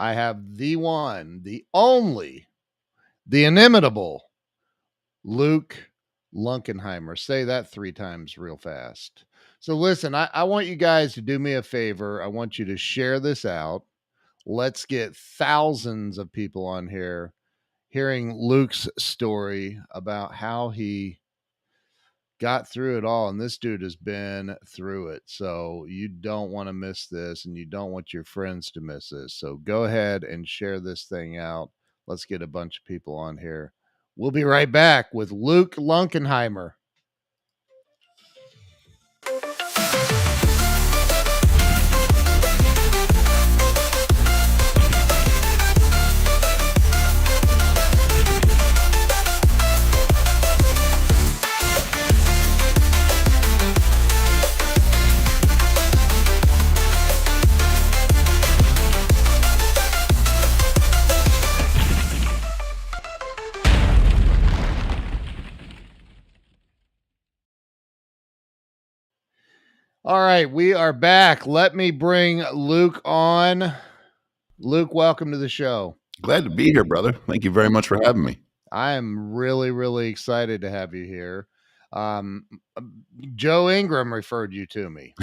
I have the one, the only, the inimitable Luke Lunkenheimer. Say that 3 times real fast. So listen, I want you guys to do me a favor. I want you to share this out. Let's get thousands of people on here hearing Luke's story about how he got through it all. And this dude has been through it. So you don't want to miss this, and you don't want your friends to miss this. So go ahead and share this thing out. Let's get a bunch of people on here. We'll be right back with Luke Lunkenheimer. All right, we are back. Let me bring Luke on. Luke, welcome to the show. Glad to be here, brother. Thank you very much for having me. I am really, really excited to have you here. Joe Ingram referred you to me.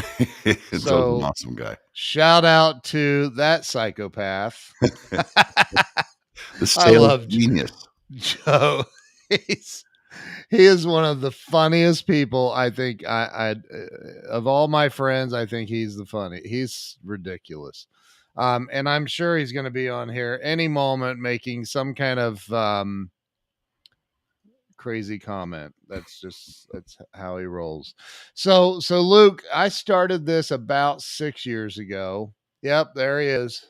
Joe's an awesome guy. Shout out to that psychopath. The sales genius. Joe. He is one of the funniest people. I think of all my friends, I think he's ridiculous. And I'm sure he's going to be on here any moment making some kind of crazy comment. That's how he rolls. So Luke, I started this about 6 years ago. Yep, there he is.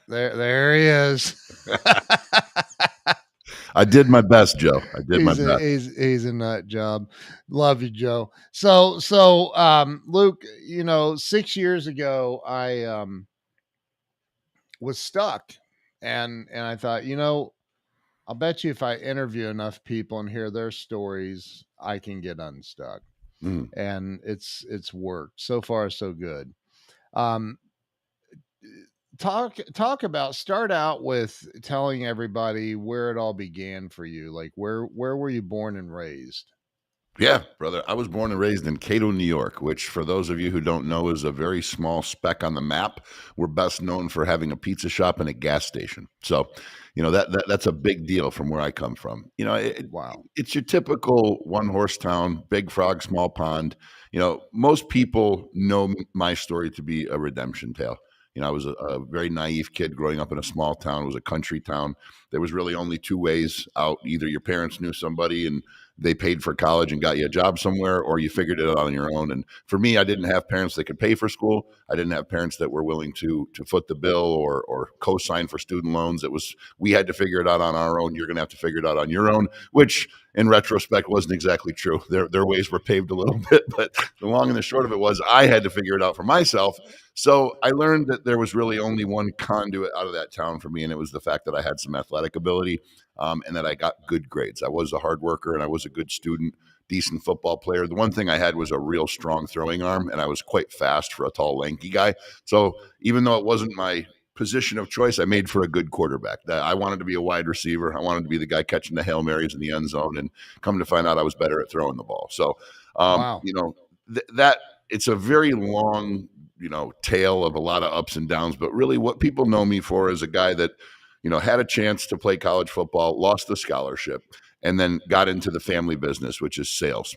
There he is. I did my best, Joe. I did my best. He's a nut job. Love you, Joe. So, Luke, 6 years ago, I was stuck, and I thought, I'll bet you if I interview enough people and hear their stories, I can get unstuck. And it's worked so far, so good. Start out with telling everybody where it all began for you. Like where were you born and raised? Yeah, brother. I was born and raised in Cato, New York, which for those of you who don't know is a very small speck on the map. We're best known for having a pizza shop and a gas station. So, that's a big deal from where I come from. Wow. It's your typical one horse town, big frog, small pond. Most people know my story to be a redemption tale. I was a very naive kid growing up in a small town. It was a country town. There was really only 2 ways out. Either your parents knew somebody and they paid for college and got you a job somewhere, or you figured it out on your own. And for me, I didn't have parents that could pay for school. I didn't have parents that were willing to foot the bill or co-sign for student loans. We had to figure it out on our own. You're going to have to figure it out on your own, which in retrospect wasn't exactly true. Their ways were paved a little bit, but the long and the short of it was I had to figure it out for myself. So I learned that there was really only one conduit out of that town for me, and it was the fact that I had some athletic ability and that I got good grades. I was a hard worker and I was a good student, decent football player. The one thing I had was a real strong throwing arm, and I was quite fast for a tall, lanky guy. So even though it wasn't my position of choice, I made for a good quarterback. I wanted to be a wide receiver. I wanted to be the guy catching the Hail Marys in the end zone, and come to find out I was better at throwing the ball. So, Wow. That it's a very long, tale of a lot of ups and downs, but really what people know me for is a guy that, had a chance to play college football, lost the scholarship, and then got into the family business, which is sales.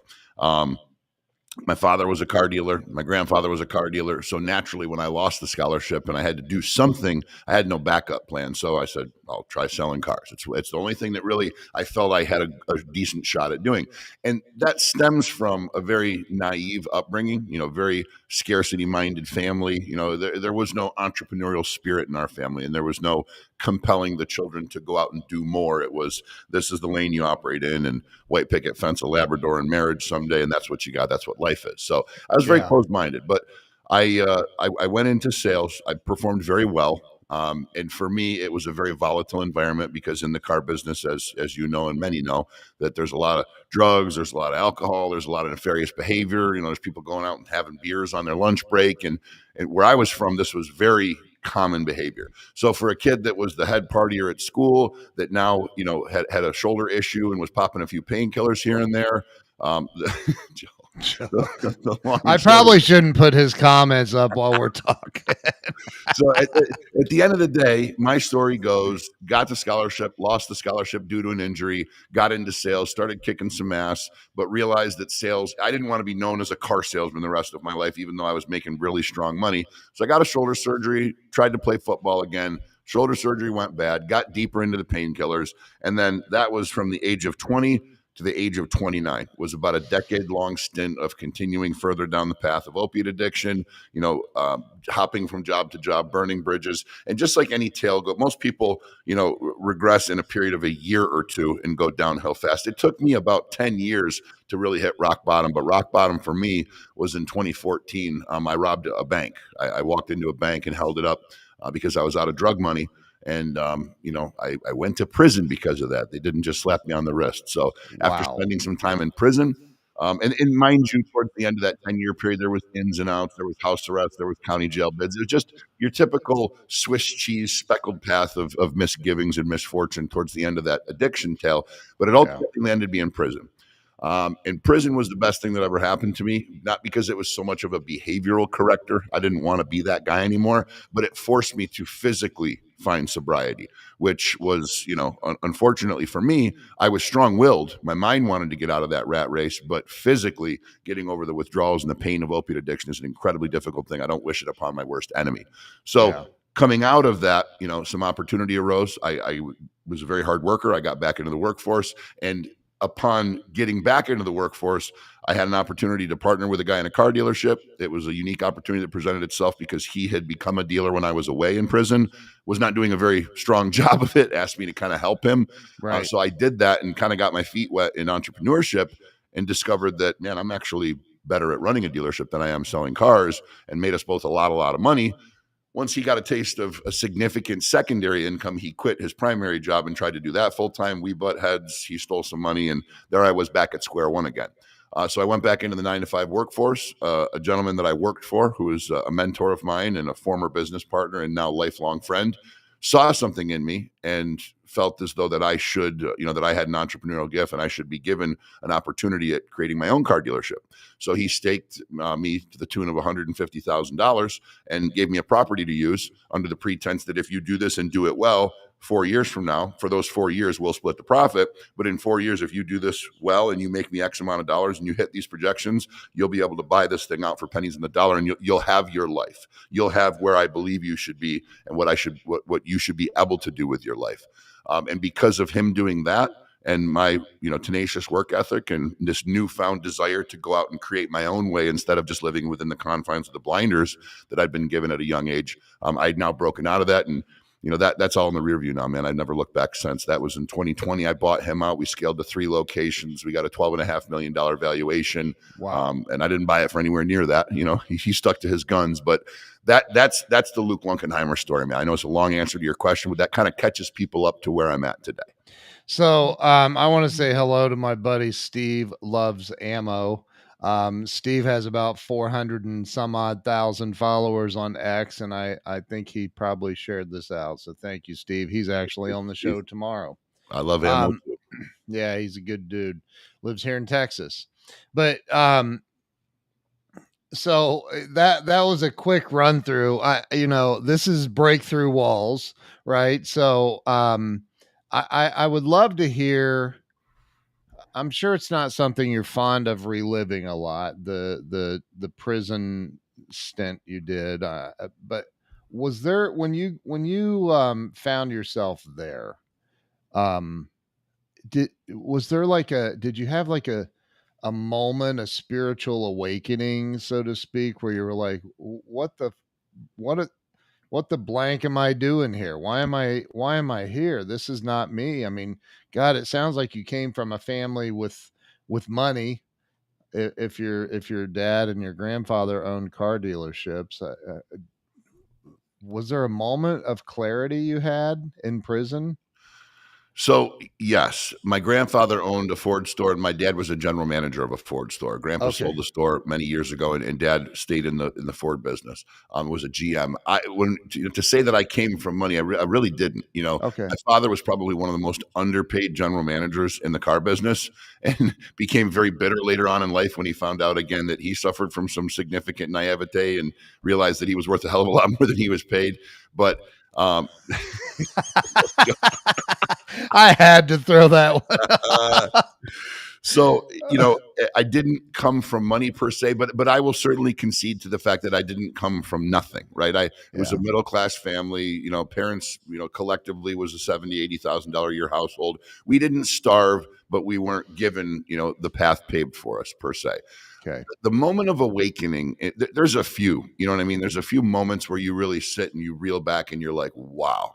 My father was a car dealer. My grandfather was a car dealer. So naturally, when I lost the scholarship and I had to do something, I had no backup plan. So I said, I'll try selling cars. It's the only thing that really I felt I had a decent shot at doing. And that stems from a very naive upbringing, very scarcity-minded family. There was no entrepreneurial spirit in our family, and there was no compelling the children to go out and do more. It was, this is the lane you operate in, and white picket fence, a Labrador, and marriage someday, and that's what you got. That's what life is. So I was very closed-minded, but I went into sales. I performed very well. And for me, it was a very volatile environment because in the car business, as you know, and many know, that there's a lot of drugs, there's a lot of alcohol, there's a lot of nefarious behavior. There's people going out and having beers on their lunch break. And where I was from, this was very common behavior. So for a kid that was the head partier at school, that now, you know, had a shoulder issue and was popping a few painkillers here and there, the long I and short of probably shouldn't put his comments up while we're talking. so at the end of the day, my story goes, got the scholarship, lost the scholarship due to an injury, got into sales, started kicking some ass, but realized that sales, I didn't want to be known as a car salesman the rest of my life, even though I was making really strong money. So I got a shoulder surgery, tried to play football again. Shoulder surgery went bad, got deeper into the painkillers. And then that was from the age of 20 to the age of 29. It was about a decade long stint of continuing further down the path of opiate addiction, you know, hopping from job to job, burning bridges. And just like any tailgate, most people, you know, regress in a period of a year or two and go downhill fast. It took me about 10 years to really hit rock bottom. But rock bottom for me was in 2014. I robbed a bank. I walked into a bank and held it up because I was out of drug money. And, you know, I went to prison because of that. They didn't just slap me on the wrist. So after Wow. spending some time in prison, and mind you, towards the end of that 10-year period, there was ins and outs, there was house arrest, there was county jail bids. It was just your typical Swiss cheese speckled path of misgivings and misfortune towards the end of that addiction tale. But it ultimately ended me in prison. And prison was the best thing that ever happened to me, not because it was so much of a behavioral corrector. I didn't want to be that guy anymore, but it forced me to physically find sobriety, which was, you know, unfortunately for me, I was strong-willed. My mind wanted to get out of that rat race, but physically getting over the withdrawals and the pain of opiate addiction is an incredibly difficult thing. I don't wish it upon my worst enemy. So coming out of that, you know, some opportunity arose. I was a very hard worker. I got back into the workforce, and upon getting back into the workforce, I had an opportunity to partner with a guy in a car dealership. It was a unique opportunity that presented itself because he had become a dealer when I was away in prison, was not doing a very strong job of it, asked me to kind of help him. Right. So I did that and kind of got my feet wet in entrepreneurship and discovered that, man, I'm actually better at running a dealership than I am selling cars, and made us both a lot of money. Once he got a taste of a significant secondary income, he quit his primary job and tried to do that full time. We butt heads. He stole some money, and there I was back at square one again. So I went back into the 9-to-5 workforce. A gentleman that I worked for, who is a mentor of mine and a former business partner and now lifelong friend, saw something in me and felt as though that I should, you know, that I had an entrepreneurial gift and I should be given an opportunity at creating my own car dealership. So he staked me to the tune of $150,000 and gave me a property to use under the pretense that if you do this and do it well, 4 years from now, for those 4 years, we'll split the profit. But in 4 years, if you do this well and you make me X amount of dollars and you hit these projections, you'll be able to buy this thing out for pennies on the dollar, and you'll have your life. You'll have where I believe you should be and what you should be able to do with your life. And because of him doing that, and my, you know, tenacious work ethic and this newfound desire to go out and create my own way instead of just living within the confines of the blinders that I'd been given at a young age, I'd now broken out of that. And, you know, that's all in the rear view now, man. I've never looked back since. That was in 2020. I bought him out. We scaled to 3 locations. We got a $12.5 million valuation. Wow. And I didn't buy it for anywhere near that. You know, he stuck to his guns, but that's the Luke Lunkenheimer story, man. I know it's a long answer to your question, but that kind of catches people up to where I'm at today. So I want to say hello to my buddy Steve Loves Ammo. Steve has about 400 and some odd thousand followers on X, and I think he probably shared this out. So thank you, Steve. He's actually on the show tomorrow. I love ammo. Yeah, he's a good dude. Lives here in Texas. But so that was a quick run through. You know, this is Breakthrough Walls, right? So I would love to hear. I'm sure it's not something you're fond of reliving a lot, the prison stint you did, but was there, when you found yourself there, um was there like did you have like a moment, a spiritual awakening, so to speak, where you were like, what what the blank am I doing here? Why am I here? This is not me. I mean, God, it sounds like you came from a family with money. If your dad and your grandfather owned car dealerships, was there a moment of clarity you had in prison? So, yes, my grandfather owned a Ford store, and my dad was a general manager of a Ford store. Grandpa Okay. sold the store many years ago, and dad stayed in the Ford business. Was a GM. I when to say that I came from money, I really didn't. Okay. My father was probably one of the most underpaid general managers in the car business, and became very bitter later on in life when he found out again that he suffered from some significant naivete and realized that he was worth a hell of a lot more than he was paid. But um, I had to throw that uh, one. So, I didn't come from money per se, but I will certainly concede to the fact that I didn't come from nothing, right? It was a Yeah. middle class family, parents, collectively was a $70,000-$80,000 a year household. We didn't starve, but we weren't given, the path paved for us per se. Okay. The moment of awakening, there's a few, you know what I mean? There's a few moments where you really sit and you reel back and you're like, wow.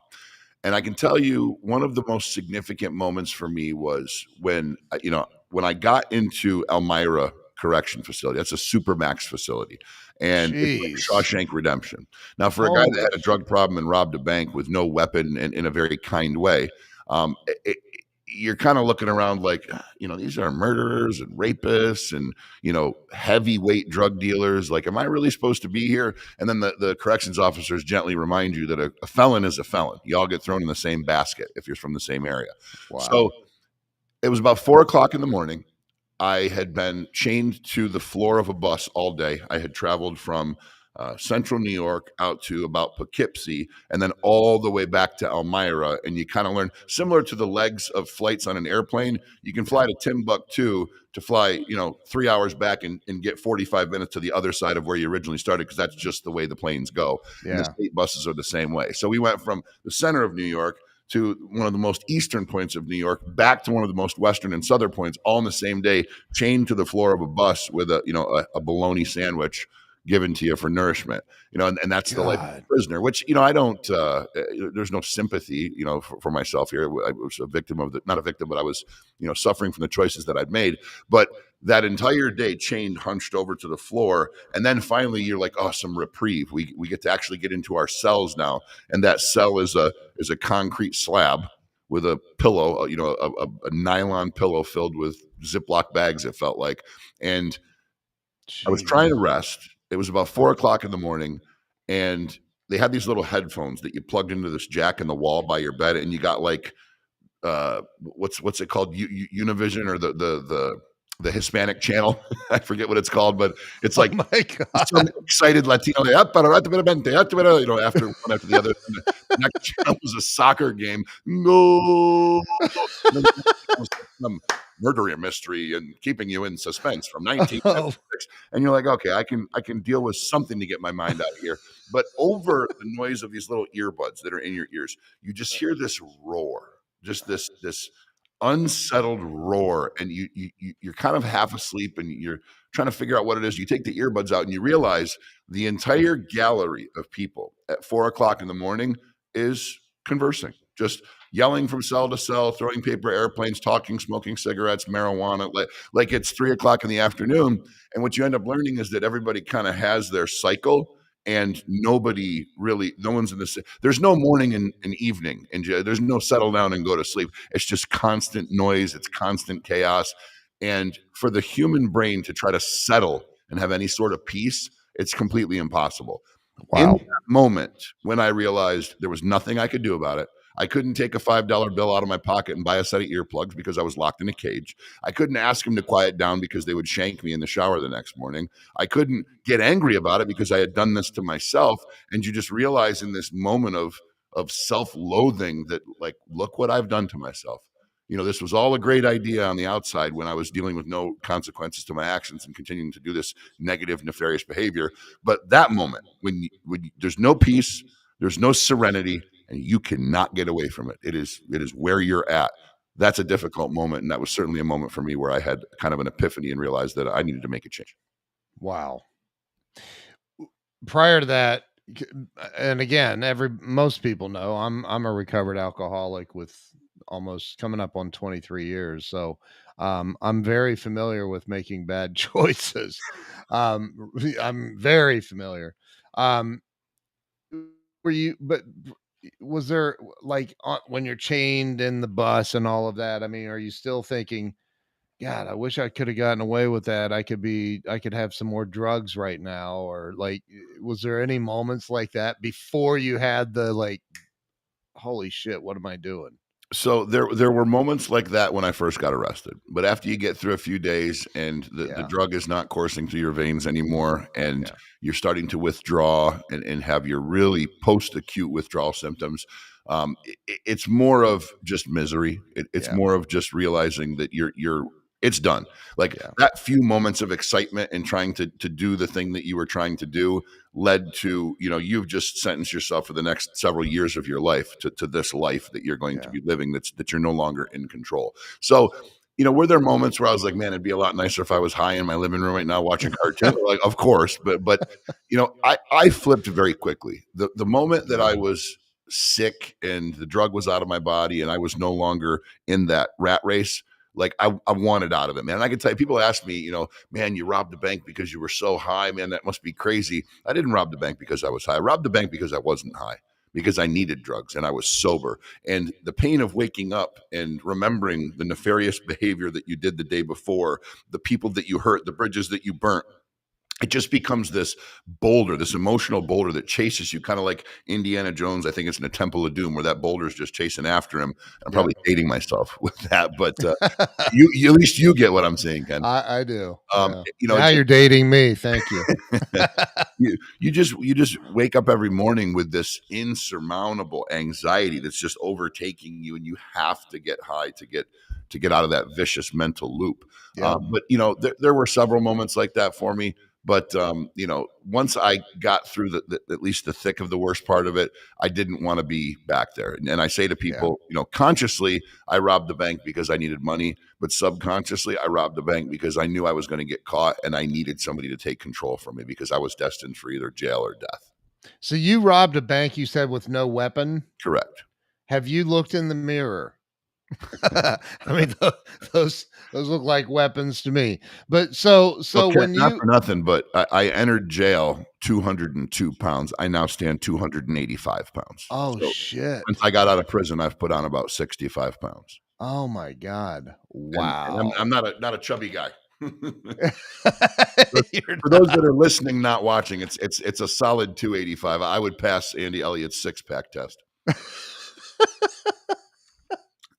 And I can tell you one of the most significant moments for me was when I got into Elmira Correction Facility. That's a supermax facility, and it's like Jeez. Shawshank Redemption. Now, for a guy that Holy had a drug problem and robbed a bank with no weapon and in a very kind way, um, it, it, you're kind of looking around like, these are murderers and rapists and heavyweight drug dealers. Like, am I really supposed to be here? And then the corrections officers gently remind you that a felon is a felon. You all get thrown in the same basket if you're from the same area. wow. So it was about 4 o'clock in the morning. I had been chained to the floor of a bus all day. I had traveled from central New York out to about Poughkeepsie and then all the way back to Elmira. And you kind of learn, similar to the legs of flights on an airplane, you can fly to Timbuktu to fly, 3 hours back and get 45 minutes to the other side of where you originally started, because that's just the way the planes go. And the Yeah. state buses are the same way. So we went from the center of New York to one of the most eastern points of New York, back to one of the most western and southern points, all in the same day, chained to the floor of a bus with a bologna sandwich given to you for nourishment. And that's the life of God. a prisoner. Which I don't. There's no sympathy, for myself here. I was a victim of not a victim, but I was suffering from the choices that I'd made. But that entire day, chained, hunched over to the floor, and then finally you're like, oh, some reprieve. We get to actually get into our cells now, and that cell is a concrete slab with a pillow, a nylon pillow filled with Ziploc bags, it felt like. And I was trying Jeez. to rest. It was about 4 o'clock in the morning, and they had these little headphones that you plugged into this jack in the wall by your bed, and you got like what's it called? Univision, or the Hispanic channel. I forget what it's called, but it's Oh like my some God. excited Latino, like, after one after the other. And the next channel was a soccer game. No. And then the next channel was like some murder mystery and keeping you in suspense from Oh, 1976. And you're like, okay, I can deal with something to get my mind out of here. But over the noise of these little earbuds that are in your ears, you just hear this roar, just this unsettled roar, and you're kind of half asleep and you're trying to figure out what it is. You take the earbuds out and you realize the entire gallery of people at 4 o'clock in the morning is conversing, just yelling from cell to cell, throwing paper airplanes, talking, smoking cigarettes, marijuana, like it's 3 o'clock in the afternoon. And what you end up learning is that everybody kind of has their cycle, and nobody really, no one's in this. There's no morning and evening, and there's no settle down and go to sleep. It's just constant noise. It's constant chaos. And for the human brain to try to settle and have any sort of peace, it's completely impossible. In wow. that moment, when I realized there was nothing I could do about it, I couldn't take a $5 bill out of my pocket and buy a set of earplugs because I was locked in a cage. I couldn't ask them to quiet down because they would shank me in the shower the next morning. I couldn't get angry about it because I had done this to myself. And you just realize in this moment of self-loathing that, like, look what I've done to myself. This was all a great idea on the outside when I was dealing with no consequences to my actions and continuing to do this negative, nefarious behavior. But that moment when there's no peace, there's no serenity, and you cannot get away from it. It is where you're at. That's a difficult moment, and that was certainly a moment for me where I had kind of an epiphany and realized that I needed to make a change. Wow. Prior to that, and again, most people know I'm a recovered alcoholic with almost coming up on 23 years. So I'm very familiar with making bad choices. I'm very familiar. Um, were you, but was there like when you're chained in the bus and all of that? I mean, are you still thinking, God, I wish I could have gotten away with that. I could have some more drugs right now. Or like, was there any moments like that before you had the like, holy shit, what am I doing? So there were moments like that when I first got arrested, but after you get through a few days and the Yeah. drug is not coursing through your veins anymore, and Yeah. you're starting to withdraw and have your really post-acute withdrawal symptoms, it's more of just misery. It's Yeah. more of just realizing that you're it's done. Like Yeah. that few moments of excitement and trying to do the thing that you were trying to do led to, you've just sentenced yourself for the next several years of your life to this life that you're going to Yeah. be living, that you're no longer in control. So, were there moments where I was like, man, it'd be a lot nicer if I was high in my living room right now watching cartoons? Like, of course, but I flipped very quickly. The moment that I was sick and the drug was out of my body and I was no longer in that rat race, like I wanted out of it, man. And I can tell you, people ask me, man, you robbed the bank because you were so high, man. That must be crazy. I didn't rob the bank because I was high. I robbed the bank because I wasn't high, because I needed drugs and I was sober. And the pain of waking up and remembering the nefarious behavior that you did the day before, the people that you hurt, the bridges that you burnt, it just becomes this boulder, this emotional boulder that chases you, kind of like Indiana Jones. I think it's in a Temple of Doom where that boulder is just chasing after him. I'm Yeah. probably dating myself with that, but you at least you get what I'm saying, Ken. I do. Um, Yeah. you know, Now you're dating me. Thank you. you just wake up every morning with this insurmountable anxiety that's just overtaking you, and you have to get high to get out of that vicious mental loop. Yep. But there were several moments like that for me. But once I got through at least the thick of the worst part of it, I didn't want to be back there. And I say to Yeah. people, consciously, I robbed the bank because I needed money, but subconsciously, I robbed the bank because I knew I was going to get caught, and I needed somebody to take control from me because I was destined for either jail or death. So you robbed a bank, you said, with no weapon. Correct. Have you looked in the mirror? I mean, those look like weapons to me. But Well, so Ken, when not you for nothing, but I entered jail 202 pounds. I now stand 285 pounds. oh So shit. since I got out of prison, I've put on about 65 pounds. Oh my God. And I'm Wow. not a chubby guy. You're For those that not. are listening, not watching, it's a solid 285. I would pass Andy Elliott's six-pack test.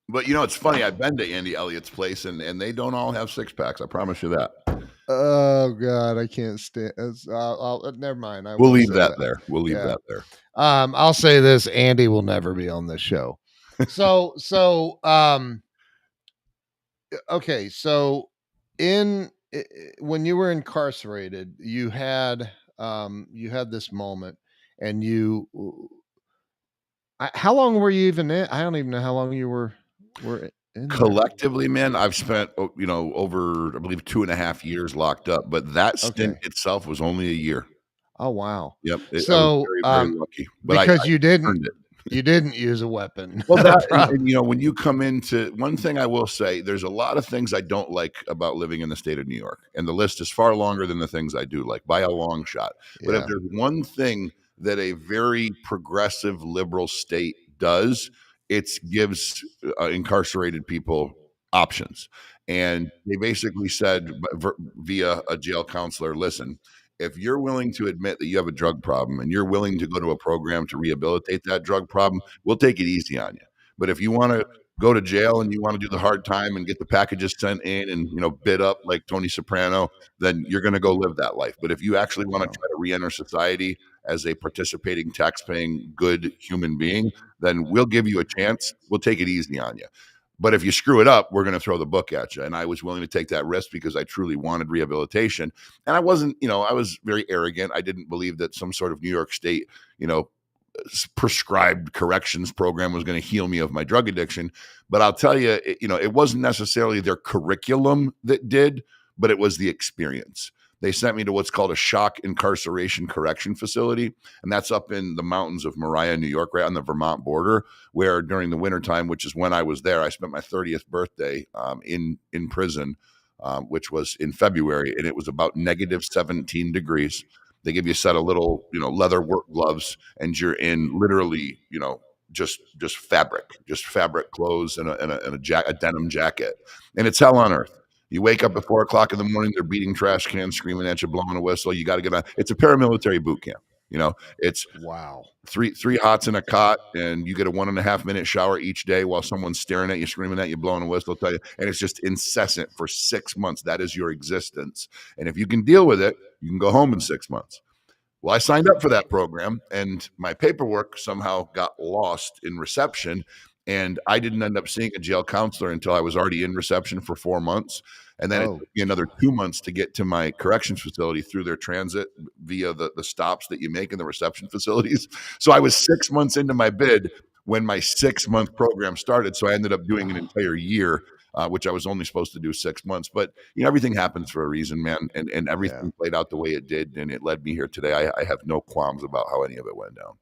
But it's funny. I've been to Andy Elliott's place, and they don't all have six packs. I promise you that. Oh God, I can't stand. Never mind. I We'll won't leave say that that. there. We'll leave Yeah. that there. I'll say this: Andy will never be on this show. Okay. So, when you were incarcerated, you had this moment, and how long were you even in? I don't even know how long you were in there. Collectively, man, I've spent over, I believe, 2.5 years locked up, but that stint Okay. itself was only a year. Oh wow. Yep, I was So, very, very lucky, but I because earned it. you didn't use a weapon. Well, that Prob- and when you come into one thing I will say, there's a lot of things I don't like about living in the state of New York, and the list is far longer than the things I do like by a long shot. But if Yeah. there's one thing that a very progressive liberal state does, it gives incarcerated people options. And they basically said via a jail counselor, listen, if you're willing to admit that you have a drug problem and you're willing to go to a program to rehabilitate that drug problem, we'll take it easy on you. But if you want to go to jail and you want to do the hard time and get the packages sent in and bid up like Tony Soprano, then you're going to go live that life. But if you actually want to Wow. try to re-enter society as a participating, tax-paying, good human being, then we'll give you a chance. We'll take it easy on you. But if you screw it up, we're going to throw the book at you. And I was willing to take that risk because I truly wanted rehabilitation. And I wasn't, I was very arrogant. I didn't believe that some sort of New York State, prescribed corrections program was going to heal me of my drug addiction. But I'll tell you, it wasn't necessarily their curriculum that did, but it was the experience. They sent me to what's called a shock incarceration correction facility. And that's up in the mountains of Moriah, New York, right on the Vermont border, where during the wintertime, which is when I was there, I spent my 30th birthday in prison, which was in February. And it was about negative 17 degrees. They give you a set of little, leather work gloves, and you're in literally, just fabric clothes and a denim jacket, and it's hell on earth. You wake up at 4 o'clock in the morning, they're beating trash cans, screaming at you, blowing a whistle. You got to get on. It's a paramilitary boot camp. It's Wow. three hots in a cot, and you get a 1.5 minute shower each day while someone's staring at you, screaming at you, blowing a whistle, tell you, and it's just incessant for 6 months. That is your existence. And if you can deal with it, you can go home in 6 months. Well, I signed up for that program, and my paperwork somehow got lost in reception. And I didn't end up seeing a jail counselor until I was already in reception for 4 months. And then it Oh, took me another 2 months to get to my corrections facility through their transit via the stops that you make in the reception facilities. So I was 6 months into my bid when my 6 month program started. So I ended up doing an wow. entire year, which I was only supposed to do 6 months. But everything happens for a reason, man, and Yeah. everything played out the way it did, and it led me here today. I have no qualms about how any of it went down.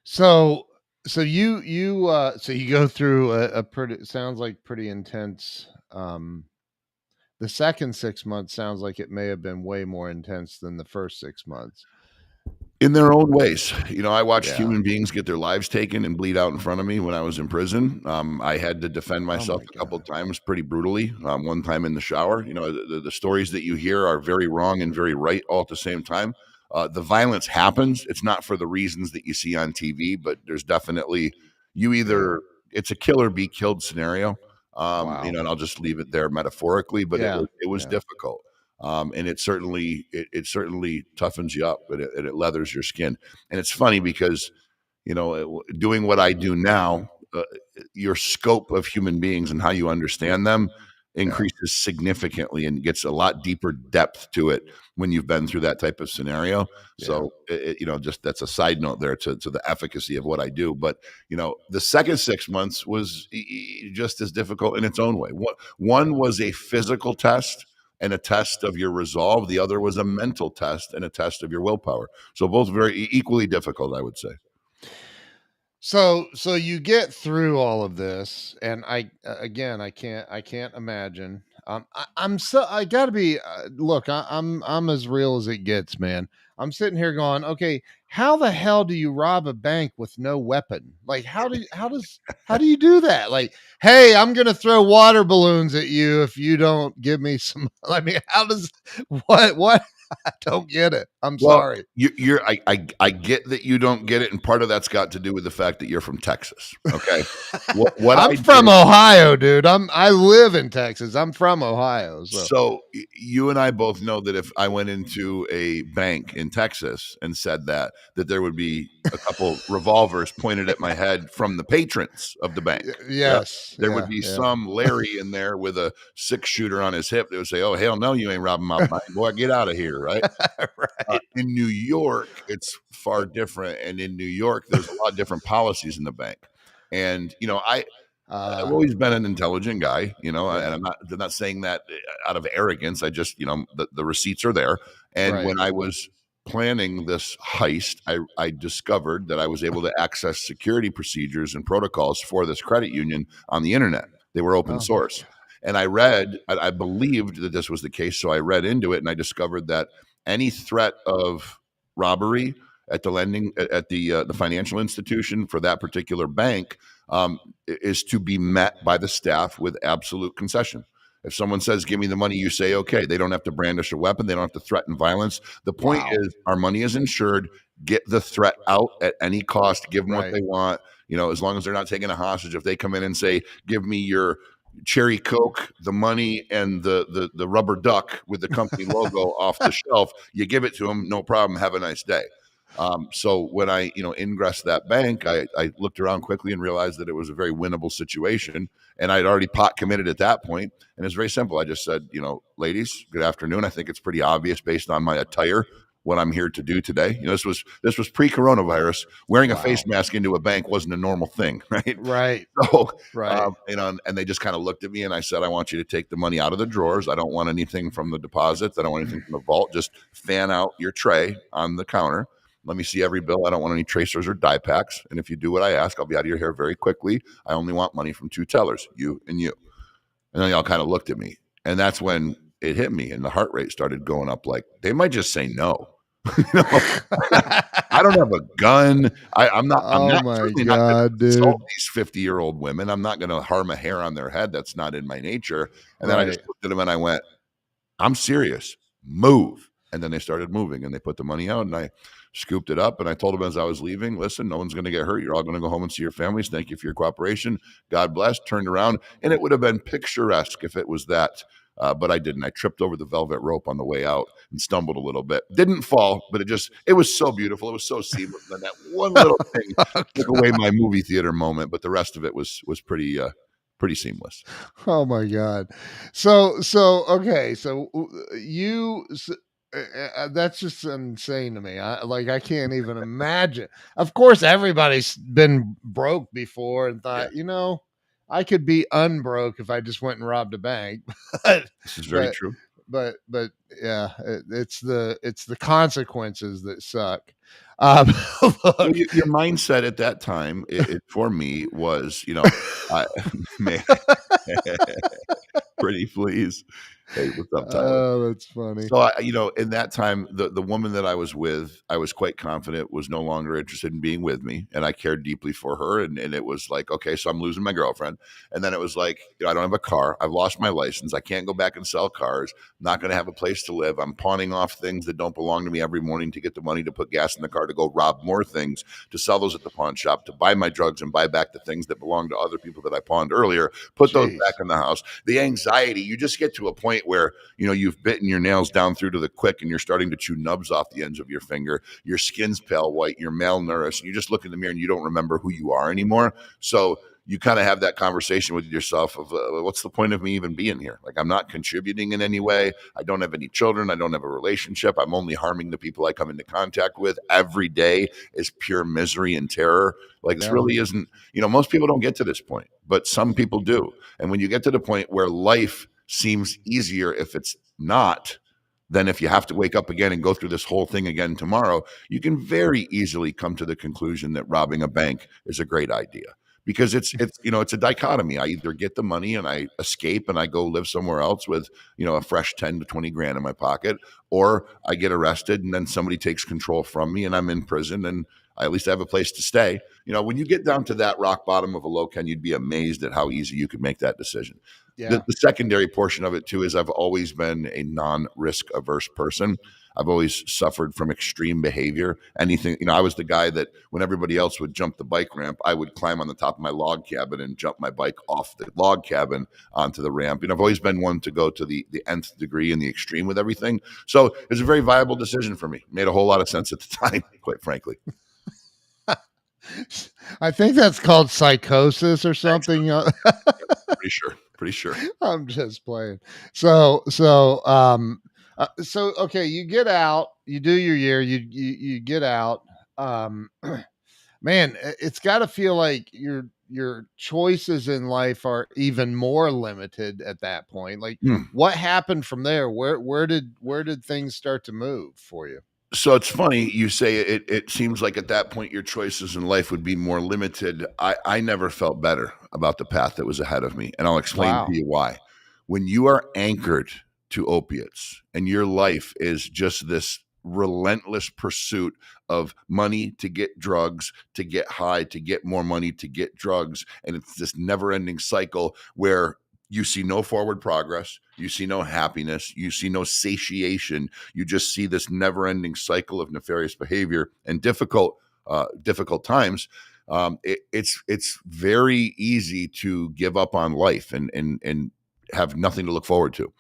So so you go through a pretty, sounds like pretty intense. The second 6 months sounds like it may have been way more intense than the first 6 months. In their own ways. I watched Yeah. human beings get their lives taken and bleed out in front of me when I was in prison. I had to defend Oh myself my a couple of God. times pretty brutally. One time in the shower. The stories that you hear are very wrong and very right all at the same time. The violence happens. It's not for the reasons that you see on TV, but there's definitely Yeah. it's a kill or be killed scenario. Wow. And I'll just leave it there metaphorically, but Yeah. it was Yeah. difficult. And it certainly toughens you up, and it leathers your skin. And it's funny because doing what I do now, your scope of human beings and how you understand them Yeah. increases significantly and gets a lot deeper depth to it when you've been through that type of scenario. Yeah. So just that's a side note there to the efficacy of what I do. But the second 6 months was just as difficult in its own way. One was a physical test and a test of your resolve. The other was a mental test and a test of your willpower. So both very equally difficult, I would say. So you get through all of this, and again, I can't imagine. I gotta be. Look, I'm as real as it gets, man. I'm sitting here going, okay, how the hell do you rob a bank with no weapon? Like, how do you do that? Like, hey, I'm gonna throw water balloons at you if you don't give me some. I mean, how does what? I don't get it. I'm Well, sorry. I get that you don't get it, and part of that's got to do with the fact that you're from Texas. Okay, what I I'm from did. Ohio, dude. I live in Texas. I'm from Ohio, so So you and I both know that if I went into a bank in Texas and said that there would be a couple revolvers pointed at my head from the patrons of the bank. Yeah. yes, There would yeah, be yeah. some Larry in there with a 6 shooter on his hip that would say, "Oh hell no, you ain't robbing my bank, boy. Get out of here!" Right? Right. In New York, it's far different, and in New York, there's a lot of different policies in the bank. And I've Uh, always been an intelligent guy, and yeah, I'm not saying that out of arrogance. I just, the receipts are there. And right. when I was planning this heist, I discovered that I was able to access security procedures and protocols for this credit union on the internet. They were open Oh my source. god. And I believed that this was the case. So I read into it, and I discovered that any threat of robbery at the financial institution for that particular bank is to be met by the staff with absolute concession. If someone says, "Give me the money," you say, "Okay." They don't have to brandish a weapon. They don't have to threaten violence. The point Wow. is, our money is insured. Get the threat out at any cost. Give them what Right. they want. As long as they're not taking a hostage. If they come in and say, "Give me your cherry Coke, the money, and the rubber duck with the company logo off the shelf," you give it to them. No problem. Have a nice day. So when I, ingressed that bank, I looked around quickly and realized that it was a very winnable situation. And I'd already pot committed at that point. And it's very simple. I just said, "Ladies, good afternoon. I think it's pretty obvious based on my attire what I'm here to do today." This was pre-coronavirus. Wearing a face Wow. mask into a bank wasn't a normal thing, right? Right. So, Right. and they just kind of looked at me, and I said, "I want you to take the money out of the drawers. I don't want anything from the deposits. I don't want anything from the vault. Just fan out your tray on the counter. Let me see every bill. I don't want any tracers or die packs. And if you do what I ask, I'll be out of your hair very quickly. I only want money from two tellers, you and you." And then they all kind of looked at me. And that's when it hit me, and the heart rate started going up like, they might just say no. You know, I don't have a gun. I'm Oh not my certainly not gonna god, insult dude. these 50-year-old women. I'm not gonna harm a hair on their head. That's not in my nature. And then I just Right. looked at them and I went, I'm serious. Move. And then they started moving and they put the money out and I scooped it up and I told them as I was leaving, listen, no one's going to get hurt. You're all going to go home and see your families. Thank you for your cooperation. God bless. Turned around and it would have been picturesque if it was that. But I didn't. I tripped over the velvet rope on the way out and stumbled a little bit. Didn't fall, but it was so beautiful. It was so seamless. And then that one little thing took away my movie theater moment, but the rest of it was pretty seamless. Oh my god. So okay, so you that's just insane to me. I can't even imagine. Of course everybody's been broke before and Yeah, thought, I could be unbroke if I just went and robbed a bank. but this is very but true. but yeah, it's the consequences that suck. Um Well, look. your mindset at that time, for me was, I man, pretty please. Hey, what's up, Tyler? Oh, that's funny. So in that time, the woman that I was with, I was quite confident was no longer interested in being with me, and I cared deeply for her. And it was like, okay, so I'm losing my girlfriend, and then it was like, I don't have a car, I've lost my license, I can't go back and sell cars, not going to have a place to live. I'm pawning off things that don't belong to me every morning to get the money to put gas in the car to go rob more things, to sell those at the pawn shop, to buy my drugs and buy back the things that belong to other people that I pawned earlier, put those back Jeez. in the house. The anxiety, you just get to a point where you've bitten your nails down through to the quick and you're starting to chew nubs off the ends of your finger. Your skin's pale white, you're malnourished, and you just look in the mirror and you don't remember who you are anymore. So you kind of have that conversation with yourself of what's the point of me even being here? Like, I'm not contributing in any way. I don't have any children. I don't have a relationship. I'm only harming the people I come into contact with. Every day is pure misery and terror. Like, this Yeah. really isn't, most people don't get to this point, but some people do. And when you get to the point where life seems easier if it's not, then if you have to wake up again and go through this whole thing again tomorrow, you can very easily come to the conclusion that robbing a bank is a great idea. Because it's a dichotomy. I either get the money and I escape and I go live somewhere else with a fresh 10 to 20 grand in my pocket, or I get arrested and then somebody takes control from me and I'm in prison and I at least have a place to stay. When you get down to that rock bottom of a low, Ken, you'd be amazed at how easy you could make that decision. The, Yeah. the secondary portion of it too is I've always been a non-risk averse person. I've always suffered from extreme behavior. Anything, I was the guy that when everybody else would jump the bike ramp, I would climb on the top of my log cabin and jump my bike off the log cabin onto the ramp. I've always been one to go to the nth degree and the extreme with everything. So it was a very viable decision for me. Made a whole lot of sense at the time, quite frankly. I think that's called psychosis or something. Pretty sure. Pretty sure. I'm just playing. So okay, you get out, you do your year, you get out. Um, man, it's got to feel like your choices in life are even more limited at that point. Like, Hmm. what happened from there? Where did things start to move for you? So it's funny you say it seems like at that point your choices in life would be more limited. I never felt better about the path that was ahead of me. And I'll explain to Wow. you why. When you are anchored to opiates and your life is just this relentless pursuit of money to get drugs, to get high, to get more money, to get drugs. And it's this never ending cycle where you see no forward progress, you see no happiness, you see no satiation, you just see this never-ending cycle of nefarious behavior and difficult times. It's very easy to give up on life and have nothing to look forward to.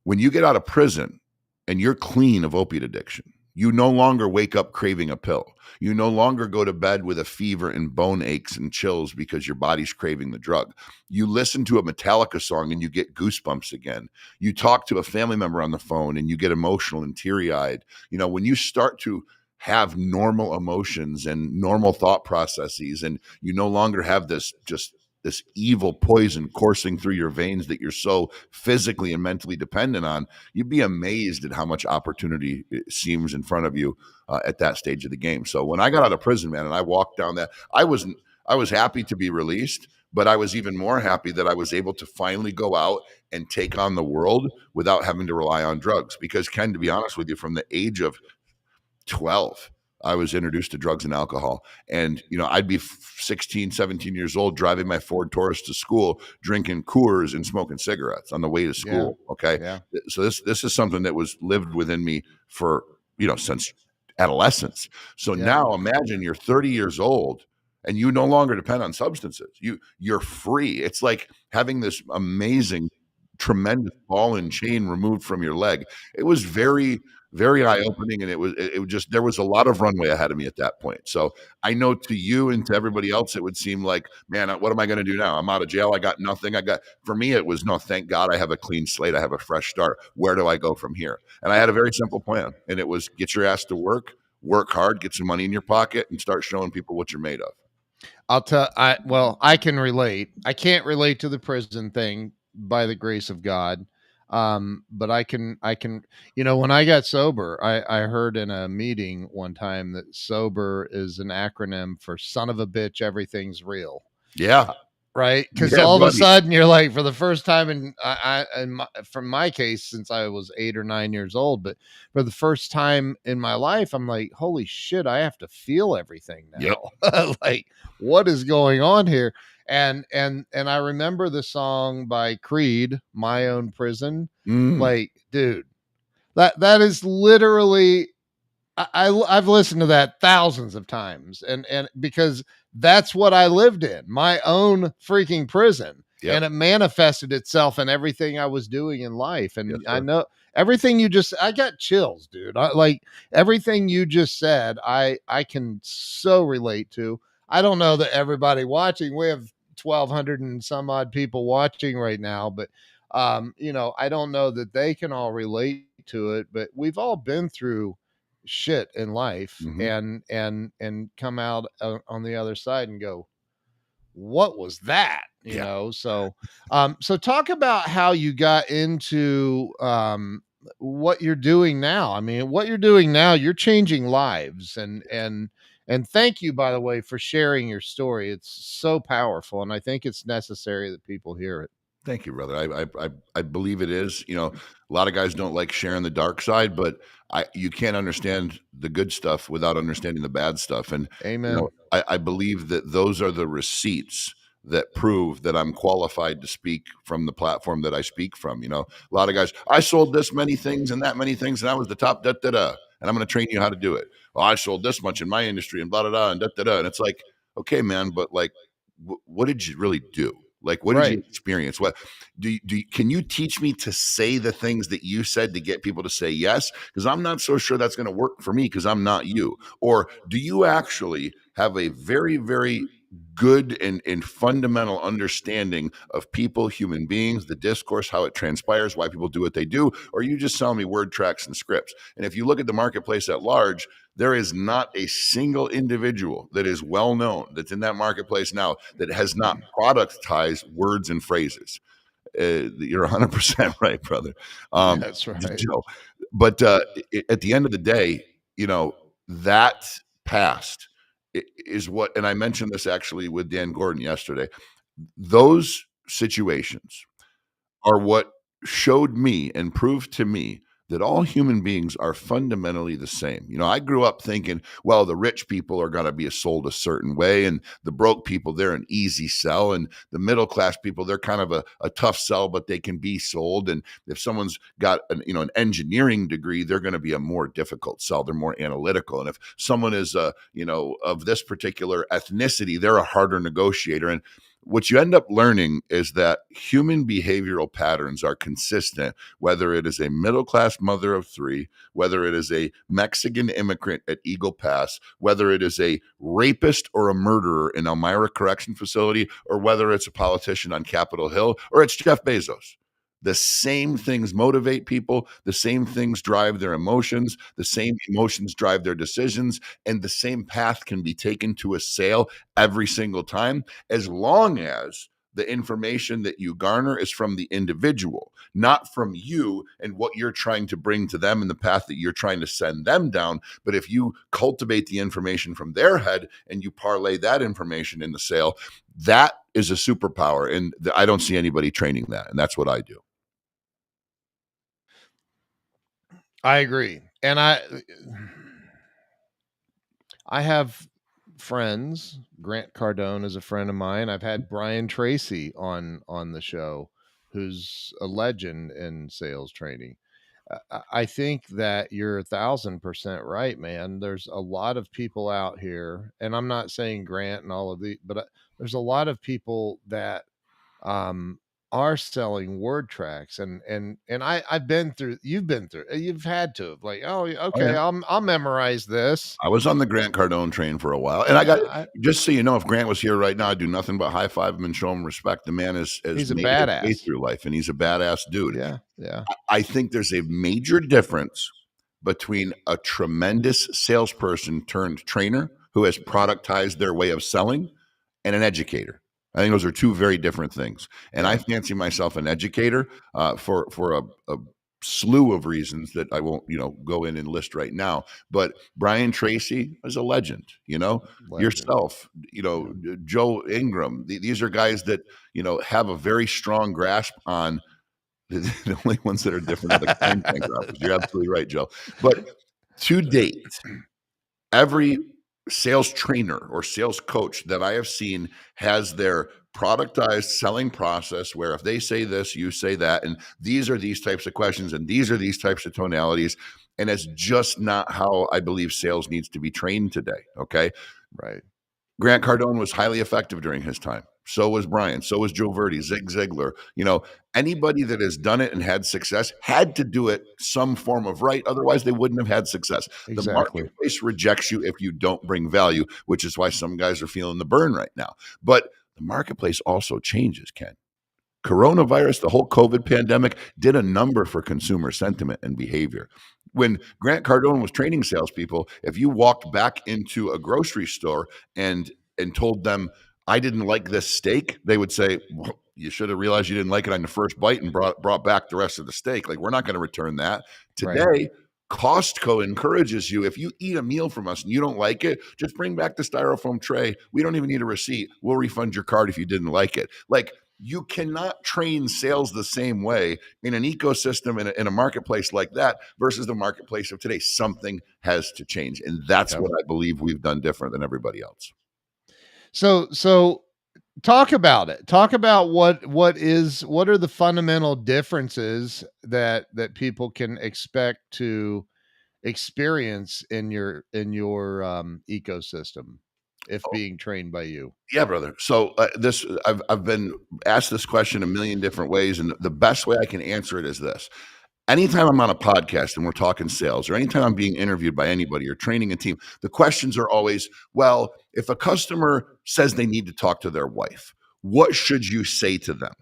When you get out of prison and you're clean of opiate addiction, you no longer wake up craving a pill. You no longer go to bed with a fever and bone aches and chills because your body's craving the drug. You listen to a Metallica song and you get goosebumps again. You talk to a family member on the phone and you get emotional and teary-eyed. When you start to have normal emotions and normal thought processes, and you no longer have this evil poison coursing through your veins that you're so physically and mentally dependent on, you'd be amazed at how much opportunity seems in front of you at that stage of the game. So when I got out of prison, man, and I walked down that, I was happy to be released, but I was even more happy that I was able to finally go out and take on the world without having to rely on drugs. Because, Ken, to be honest with you, from the age of 12, I was introduced to drugs and alcohol. And, I'd be 16, 17 years old driving my Ford Taurus to school, drinking Coors and smoking cigarettes on the way to Yeah. school. Okay. Yeah. So this is something that was lived within me for, since adolescence. So Yeah. now imagine you're 30 years old and you no longer depend on substances. You're free. It's like having this amazing, tremendous ball and chain removed from your leg. It was very, very eye opening, and it was just, there was a lot of runway ahead of me at that point. So I know to you and to everybody else, it would seem like, man, what am I going to do now? I'm out of jail. I got nothing. For me, it was no, thank God I have a clean slate. I have a fresh start. Where do I go from here? And I had a very simple plan, and it was get your ass to work hard, get some money in your pocket, and start showing people what you're made of. I can relate. I can't relate to the prison thing by the grace of God. But I can, when I got sober, I heard in a meeting one time that sober is an acronym for son of a bitch, everything's real. Yeah. Right. Cause Yeah, all of a buddy. sudden you're like, for the first time from my case, since I was 8 or 9 years old, but for the first time in my life, I'm like, holy shit, I have to feel everything Yep. now. Like, what is going on here? And I remember the song by Creed, My Own Prison. Like, dude, that is literally, I've listened to that thousands of times, and because that's what I lived in, my own freaking prison. Yep. And it manifested itself in everything I was doing in life. And Yes, I sir. know everything I got chills, dude. Like everything you just said, I can so relate to. I don't know that everybody watching, we have 1,200 and some odd people watching right now, but I don't know that they can all relate to it, but we've all been through shit in life, and come out on the other side and go, what was that? Yeah. So talk about how you got into what you're doing now. I mean, what you're doing now, you're changing lives, and thank you, by the way, for sharing your story. It's so powerful, and I think it's necessary that people hear it. Thank you, brother. I believe it is. A lot of guys don't like sharing the dark side, but you can't understand the good stuff without understanding the bad stuff. And Amen. I believe that those are the receipts that prove that I'm qualified to speak from the platform that I speak from. A lot of guys, I sold this many things and that many things, and I was the top da da da, and I'm going to train you how to do it. Well, I sold this much in my industry and blah da da and da da da, and it's like, okay, man, but like, what did you really do? Like, what did you Right. experience? What can you teach me to say the things that you said to get people to say yes? Because I'm not so sure that's going to work for me because I'm not you. Or do you actually have a very, very good and fundamental understanding of people, human beings, the discourse, how it transpires, why people do what they do? Or you just sell me word tracks and scripts? And if you look at the marketplace at large, there is not a single individual that is well known that's in that marketplace now that has not productized words and phrases. You're 100% right, brother. That's right. But at the end of the day, that past is what, and I mentioned this actually with Dan Gordon yesterday. Those situations are what showed me and proved to me that all human beings are fundamentally the same. I grew up thinking, well, the rich people are going to be sold a certain way, and the broke people, they're an easy sell, and the middle class people, they're kind of a tough sell, but they can be sold. And if someone's got an engineering degree, they're going to be a more difficult sell. They're more analytical. And if someone is of this particular ethnicity, they're a harder negotiator. And what you end up learning is that human behavioral patterns are consistent, whether it is a middle class mother of three, whether it is a Mexican immigrant at Eagle Pass, whether it is a rapist or a murderer in Elmira Correction Facility, or whether it's a politician on Capitol Hill, or it's Jeff Bezos. The same things motivate people, the same things drive their emotions, the same emotions drive their decisions, and the same path can be taken to a sale every single time, as long as the information that you garner is from the individual, not from you and what you're trying to bring to them and the path that you're trying to send them down. But if you cultivate the information from their head and you parlay that information in the sale, that is a superpower. And I don't see anybody training that. And that's what I do. I agree. And I have friends. Grant Cardone is a friend of mine. I've had Brian Tracy on the show, who's a legend in sales training. I think that you're 1,000% right, man. There's a lot of people out here, and I'm not saying Grant and all of the, but there's a lot of people that um, are selling word tracks, and I've been through. You've been through. You've had to like, oh, Oh, yeah. okay, I'll memorize this. I was on the Grant Cardone train for a while, and I got I, just so you know, if Grant was here right now, I'd do nothing but high five him and show him respect. The man has he's a made his way badass. through life, and he's a badass dude. Yeah, yeah, I think there's a major difference between a tremendous salesperson turned trainer who has productized their way of selling and an educator. I think those are two very different things. And I yeah. fancy myself an educator for a slew of reasons that I won't, go in and list right now. But Brian Tracy is a legend, Legend. yourself, Yeah. Joe Ingram. These are guys that, have a very strong grasp on the only ones that are different are the coin bank robbers. You're absolutely right, Joe. But to date, every sales trainer or sales coach that I have seen has their productized selling process where if they say this, you say that, and these are these types of questions, and these are these types of tonalities. And it's just not how I believe sales needs to be trained today. Okay. Right. Grant Cardone was highly effective during his time. So was Brian. So was Joe Verdi, Zig Ziglar. Anybody that has done it and had success had to do it some form of right. Otherwise, they wouldn't have had success. The Exactly. marketplace rejects you if you don't bring value, which is why some guys are feeling the burn right now. But the marketplace also changes, Ken. Coronavirus, the whole COVID pandemic, did a number for consumer sentiment and behavior. When Grant Cardone was training salespeople, if you walked back into a grocery store and told them, "I didn't like this steak," they would say, "Well, you should have realized you didn't like it on the first bite and brought back the rest of the steak. Like, we're not going to return that." Right. Today, Costco encourages you, if you eat a meal from us and you don't like it, just bring back the styrofoam tray. We don't even need a receipt. We'll refund your card if you didn't like it. Like, you cannot train sales the same way in an ecosystem in a marketplace like that versus the marketplace of today. Something has to change. And that's Yep. what I believe we've done different than everybody else. So talk about it. Talk about what are the fundamental differences that people can expect to experience in your ecosystem if Oh, being trained by you. yeah, brother. So this I've been asked this question a million different ways, and the best way I can answer it is this. Anytime I'm on a podcast and we're talking sales, or anytime I'm being interviewed by anybody or training a team, the questions are always, well, if a customer says they need to talk to their wife, what should you say to them?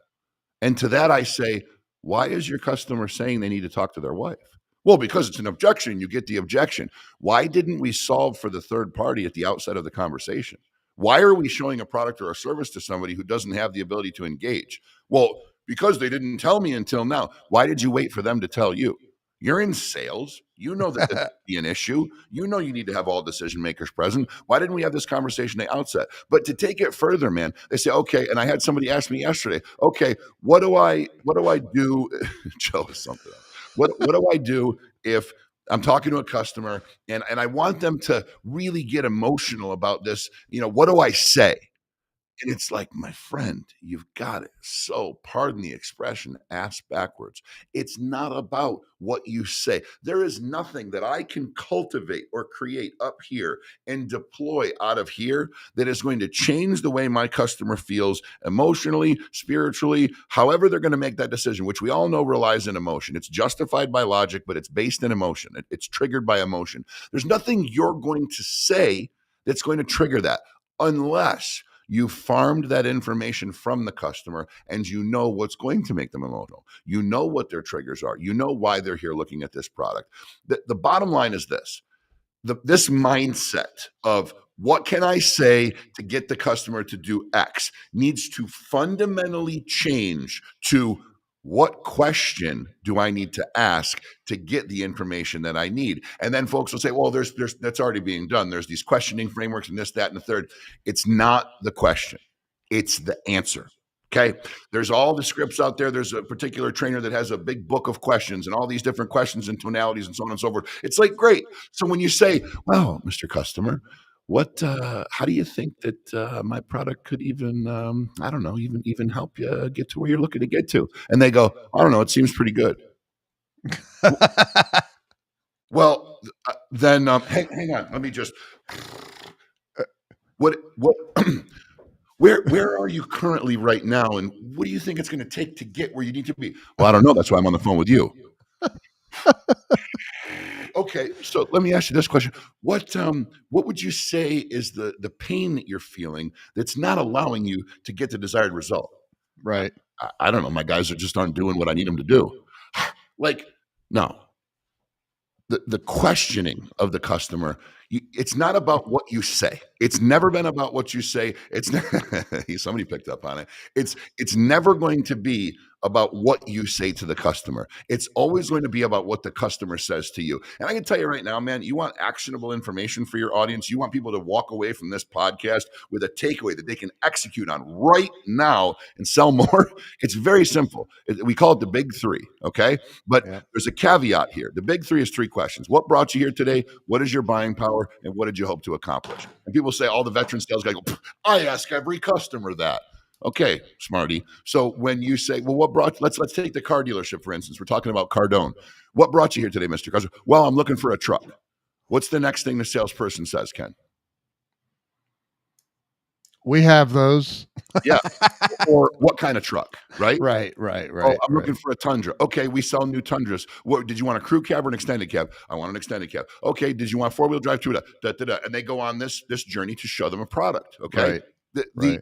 And to that, I say, why is your customer saying they need to talk to their wife? Well, because it's an objection, you get the objection. Why didn't we solve for the third party at the outset of the conversation? Why are we showing a product or a service to somebody who doesn't have the ability to engage? Well, because they didn't tell me until now. Why did you wait for them to tell you? You're in sales. You know that this could be an issue. You know you need to have all decision makers present. Why didn't we have this conversation at the outset? But to take it further, man, they say, okay, and I had somebody ask me yesterday, okay, what do I do? Joe, something else. What do I do if I'm talking to a customer and I want them to really get emotional about this? What do I say? And it's like, my friend, you've got it. So, pardon the expression, ass backwards. It's not about what you say. There is nothing that I can cultivate or create up here and deploy out of here that is going to change the way my customer feels emotionally, spiritually, however they're going to make that decision, which we all know relies in emotion. It's justified by logic, but it's based in emotion. It's triggered by emotion. There's nothing you're going to say that's going to trigger that unless you farmed that information from the customer and you know what's going to make them emotional. You know what their triggers are. You know why they're here looking at this product. The bottom line is this. This mindset of what can I say to get the customer to do X needs to fundamentally change to what question do I need to ask to get the information that I need? And then folks will say, well, there's that's already being done. There's these questioning frameworks and this, that, and the third. It's not the question. It's the answer. Okay. There's all the scripts out there. There's a particular trainer that has a big book of questions and all these different questions and tonalities and so on and so forth. It's like, great. So when you say, well, Mr. Customer, How do you think that my product could even, I don't know, even help you get to where you're looking to get to? And they go, I don't know, it seems pretty good. Well, then hang on, let me just what where are you currently right now, and what do you think it's going to take to get where you need to be? Well, I don't know. That's why I'm on the phone with you. Okay, so let me ask you this question: what would you say is the pain that you're feeling that's not allowing you to get the desired result? Right. I don't know. My guys are just aren't doing what I need them to do. Like, no, the questioning of the customer, it's not about what you say. It's never been about what you say. It's somebody picked up on it. It's never going to be about what you say to the customer. It's always going to be about what the customer says to you. And I can tell you right now, man, you want actionable information for your audience. You want people to walk away from this podcast with a takeaway that they can execute on right now and sell more. It's very simple. We call it the big three. Okay. But there's a caveat here. The big three is three questions. What brought you here today? What is your buying power? And what did you hope to accomplish? And people say, all the veteran sales guys go, I ask every customer that. Okay, smarty. So when you say, well, what brought, let's take the car dealership, for instance. We're talking about Cardone. What brought you here today, Mr. Carson? Well, I'm looking for a truck. What's the next thing the salesperson says, Ken? We have those. Yeah. Or what kind of truck, right? Right. Oh, I'm looking for a Tundra. Okay, we sell new Tundras. What did you want, a crew cab or an extended cab? I want an extended cab. Okay, did you want four-wheel drive too? And they go on this journey to show them a product. Okay. Right.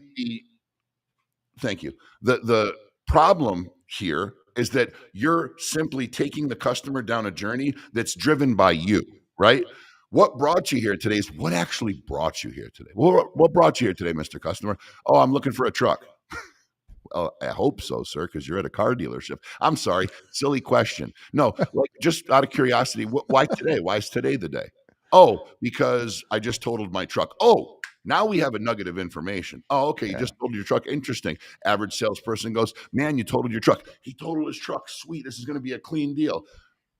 Thank you. The problem here is that you're simply taking the customer down a journey that's driven by you, right? What brought you here today is what actually brought you here today. What brought you here today, Mr. Customer? Oh, I'm looking for a truck. Well, I hope so, sir, because you're at a car dealership. I'm sorry, silly question. No, like just out of curiosity, why today? Why is today the day? Oh, because I just totaled my truck. Oh, now we have a nugget of information. Oh, okay, you just totaled your truck. Interesting. Average salesperson goes, man, you totaled your truck. He totaled his truck. Sweet, this is going to be a clean deal.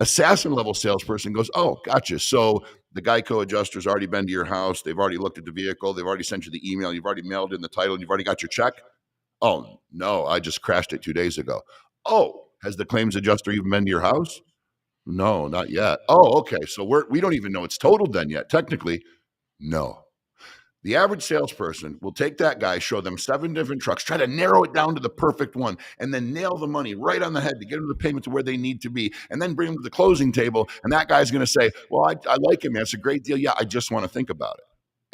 Assassin level salesperson goes, oh, gotcha. So the Geico adjuster's already been to your house. They've already looked at the vehicle. They've already sent you the email. You've already mailed in the title. And you've already got your check. Oh, no, I just crashed it 2 days ago. Oh, has the claims adjuster even been to your house? No, not yet. Oh, okay. So we don't even know it's totaled then yet. Technically, no. The average salesperson will take that guy, show them 7 different trucks, try to narrow it down to the perfect one, and then nail the money right on the head to get them the payment to where they need to be, and then bring them to the closing table. And that guy's going to say, well, I like him, man. It's a great deal. Yeah, I just want to think about it.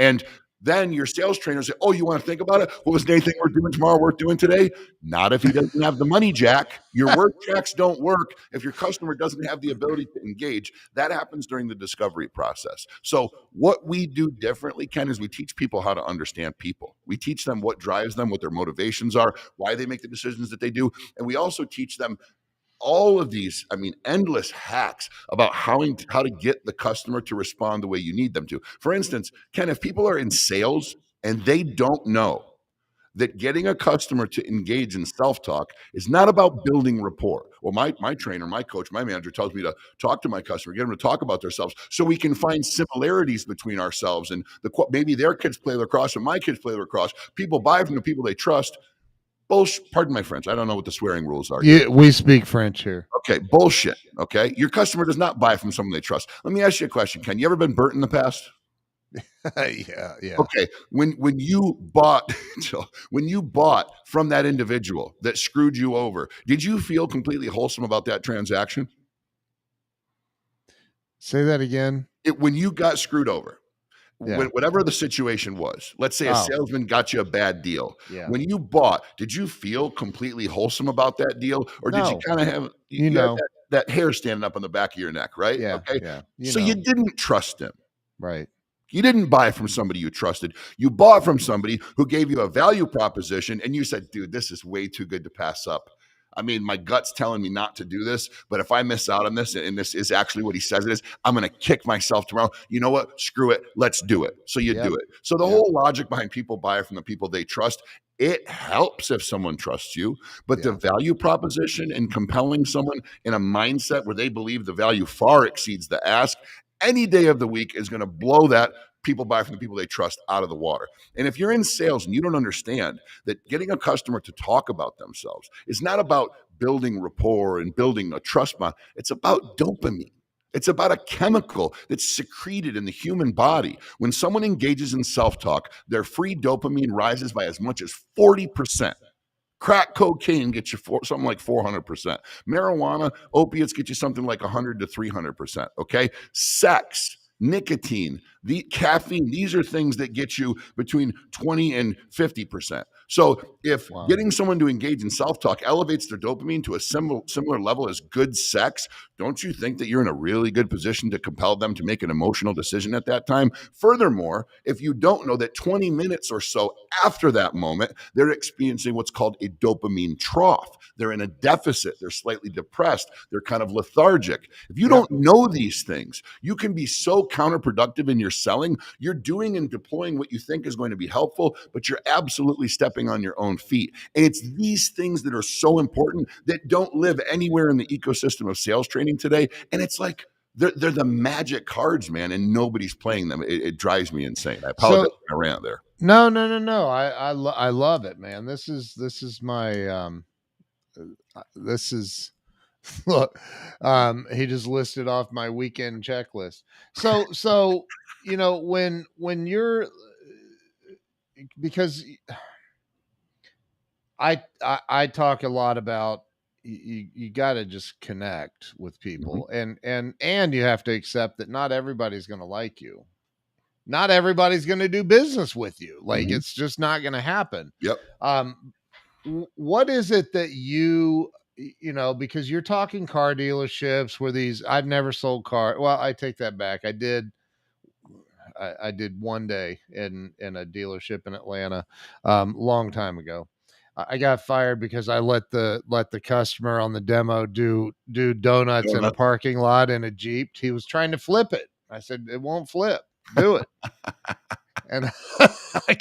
And then your sales trainer say, oh, you want to think about it? Well, is anything we're doing tomorrow worth doing today? Not if he doesn't have the money, Jack. Your work checks don't work if your customer doesn't have the ability to engage. That happens during the discovery process. So what we do differently, Ken, is we teach people how to understand people. We teach them what drives them, what their motivations are, why they make the decisions that they do. And we also teach them all of these, endless hacks about how to get the customer to respond the way you need them to. For instance, Ken, if people are in sales and they don't know that getting a customer to engage in self-talk is not about building rapport. Well, my trainer, my coach, my manager tells me to talk to my customer, get them to talk about themselves so we can find similarities between ourselves. And maybe their kids play lacrosse and my kids play lacrosse. People buy from the people they trust. Bullshit. Pardon my French. I don't know what the swearing rules are. Yeah, we speak French here. Okay, bullshit. Okay, your customer does not buy from someone they trust. Let me ask you a question, Ken. You ever been burnt in the past? Yeah. Okay, when you bought from that individual that screwed you over, did you feel completely wholesome about that transaction? Say that again. When you got screwed over. Whatever the situation was, let's say a salesman got you a bad deal. Yeah. When you bought, did you feel completely wholesome about that deal? Or did you kind of have that hair standing up on the back of your neck, right? Yeah. Okay. Yeah. You didn't trust him. Right. You didn't buy from somebody you trusted. You bought from somebody who gave you a value proposition and you said, dude, this is way too good to pass up. My gut's telling me not to do this, but if I miss out on this and this is actually what he says it is, I'm going to kick myself tomorrow. You know what? Screw it. Let's do it. So you do it. So the whole logic behind people buy from the people they trust, it helps if someone trusts you, but the value proposition and compelling someone in a mindset where they believe the value far exceeds the ask any day of the week is going to blow that people buy from the people they trust out of the water. And if you're in sales and you don't understand that getting a customer to talk about themselves is not about building rapport and building a trust bond, it's about dopamine. It's about a chemical that's secreted in the human body. When someone engages in self-talk, their free dopamine rises by as much as 40%. Crack cocaine gets you something like 400%. Marijuana, opiates get you something like 100 to 300%. Okay. Sex, nicotine, the caffeine, these are things that get you between 20 and 50%. So if getting someone to engage in self-talk elevates their dopamine to a similar level as good sex, don't you think that you're in a really good position to compel them to make an emotional decision at that time? Furthermore, if you don't know that 20 minutes or so after that moment, they're experiencing what's called a dopamine trough. They're in a deficit. They're slightly depressed. They're kind of lethargic. If you don't know these things, you can be so counterproductive in your selling. You're doing and deploying what you think is going to be helpful, but you're absolutely stepping on your own feet. And it's these things that are so important that don't live anywhere in the ecosystem of sales training today. And it's like they're the magic cards, man, and nobody's playing them. It drives me insane. I apologize for my rant there. No. I love it, man. This is my this is look. He just listed off my weekend checklist. So you know when you're because I talk a lot about you got to just connect with people, and you have to accept that not everybody's going to like you. Not everybody's going to do business with you. Like it's just not going to happen. Yep. What is it that you know, because you're talking car dealerships where I've never sold car. Well, I take that back. I did one day in a dealership in Atlanta, long time ago. I got fired because I let the customer on the demo do donuts in a parking lot in a Jeep. He was trying to flip it. I said, it won't flip. Do it. And I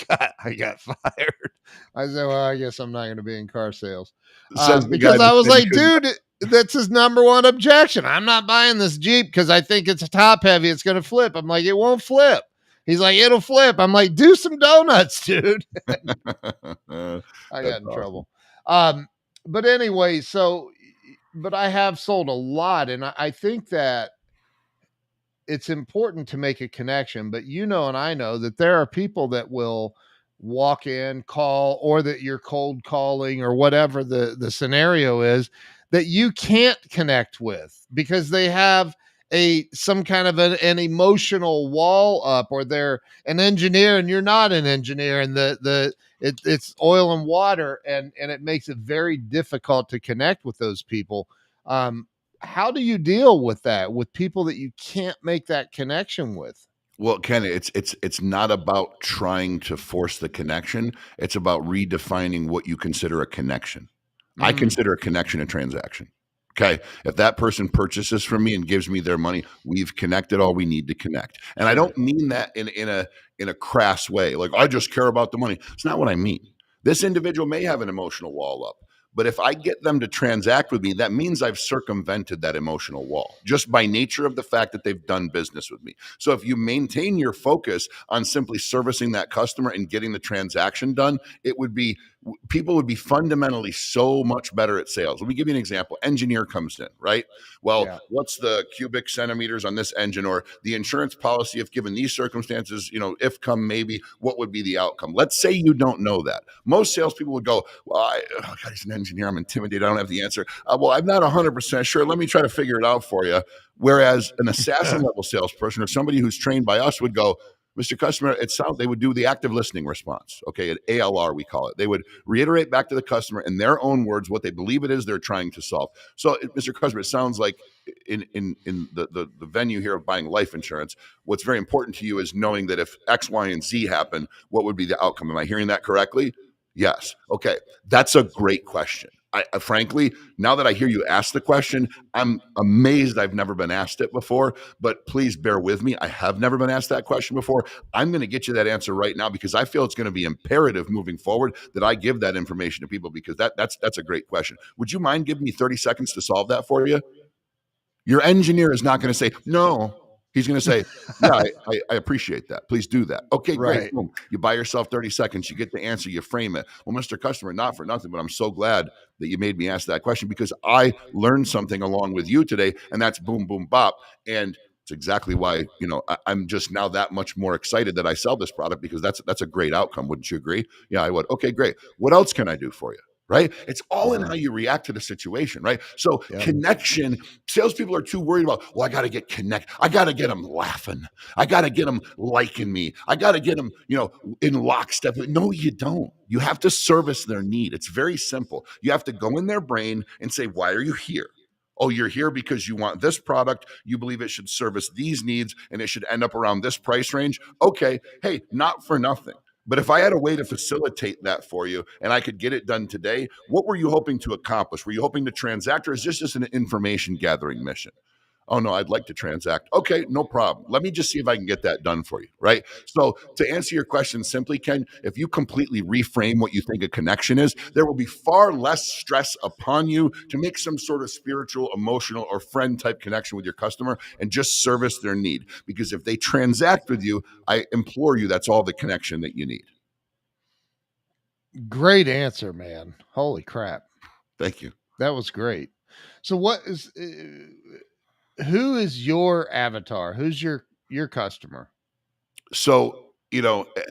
got fired. I said, well, I guess I'm not going to be in car sales. Because I was like, dude, that's his number one objection. I'm not buying this Jeep because I think it's top heavy. It's going to flip. I'm like, it won't flip. He's like, it'll flip. I'm like, do some donuts, dude. I got in trouble. But anyway, but I have sold a lot. And I think that it's important to make a connection, but you know, and I know that there are people that will walk in, call, or that you're cold calling or whatever the scenario is that you can't connect with because they have some kind of an emotional wall up, or they're an engineer and you're not an engineer, and it's oil and water, and it makes it very difficult to connect with those people. How do you deal with that, with people that you can't make that connection with? Well, Ken, it's not about trying to force the connection. It's about redefining what you consider a connection. I consider a connection a transaction. Okay. If that person purchases from me and gives me their money, we've connected all we need to connect. And I don't mean that in a crass way. Like, I just care about the money. It's not what I mean. This individual may have an emotional wall up, but if I get them to transact with me, that means I've circumvented that emotional wall just by nature of the fact that they've done business with me. So if you maintain your focus on simply servicing that customer and getting the transaction done, people would be fundamentally so much better at sales. Let me give you an example. Engineer comes in, right? Well, what's the cubic centimeters on this engine, or the insurance policy if given these circumstances, if come maybe, what would be the outcome? Let's say you don't know that. Most salespeople would go, well, God, he's an engineer. I'm intimidated. I don't have the answer. Well, I'm not 100% sure. Let me try to figure it out for you. Whereas an assassin level salesperson or somebody who's trained by us would go, Mr. Customer, they would do the active listening response. Okay, at ALR, we call it. They would reiterate back to the customer in their own words what they believe it is they're trying to solve. So, Mr. Customer, it sounds like in the venue here of buying life insurance, what's very important to you is knowing that if X, Y, and Z happen, what would be the outcome? Am I hearing that correctly? Yes. Okay, that's a great question. I frankly, now that I hear you ask the question, I'm amazed I've never been asked it before, but please bear with me. I have never been asked that question before. I'm going to get you that answer right now because I feel it's going to be imperative moving forward that I give that information to people, because that's a great question. Would you mind giving me 30 seconds to solve that for you? Your engineer is not going to say, no, He's going to say, yeah, I appreciate that. Please do that. Okay, great. Right. Boom. You buy yourself 30 seconds. You get the answer. You frame it. Well, Mr. Customer, not for nothing, but I'm so glad that you made me ask that question because I learned something along with you today. And that's boom, boom, bop. And it's exactly why, I'm just now that much more excited that I sell this product because that's a great outcome. Wouldn't you agree? Yeah, I would. Okay, great. What else can I do for you? Right? It's all in Yeah. how you react to the situation, right? So Yep. connection, salespeople are too worried about, well, I got to get connect. I got to get them laughing. I got to get them liking me. I got to get them, in lockstep. No, you don't. You have to service their need. It's very simple. You have to go in their brain and say, why are you here? Oh, you're here because you want this product. You believe it should service these needs and it should end up around this price range. Okay. Hey, not for nothing. But if I had a way to facilitate that for you and I could get it done today, what were you hoping to accomplish? Were you hoping to transact or is this just an information gathering mission? Oh, no, I'd like to transact. Okay, no problem. Let me just see if I can get that done for you, right? So, to answer your question simply, Ken, if you completely reframe what you think a connection is, there will be far less stress upon you to make some sort of spiritual, emotional, or friend type connection with your customer and just service their need. Because if they transact with you, I implore you, that's all the connection that you need. Great answer, man. Holy crap. Thank you. That was great. So what is who is your avatar? Who's your customer? So,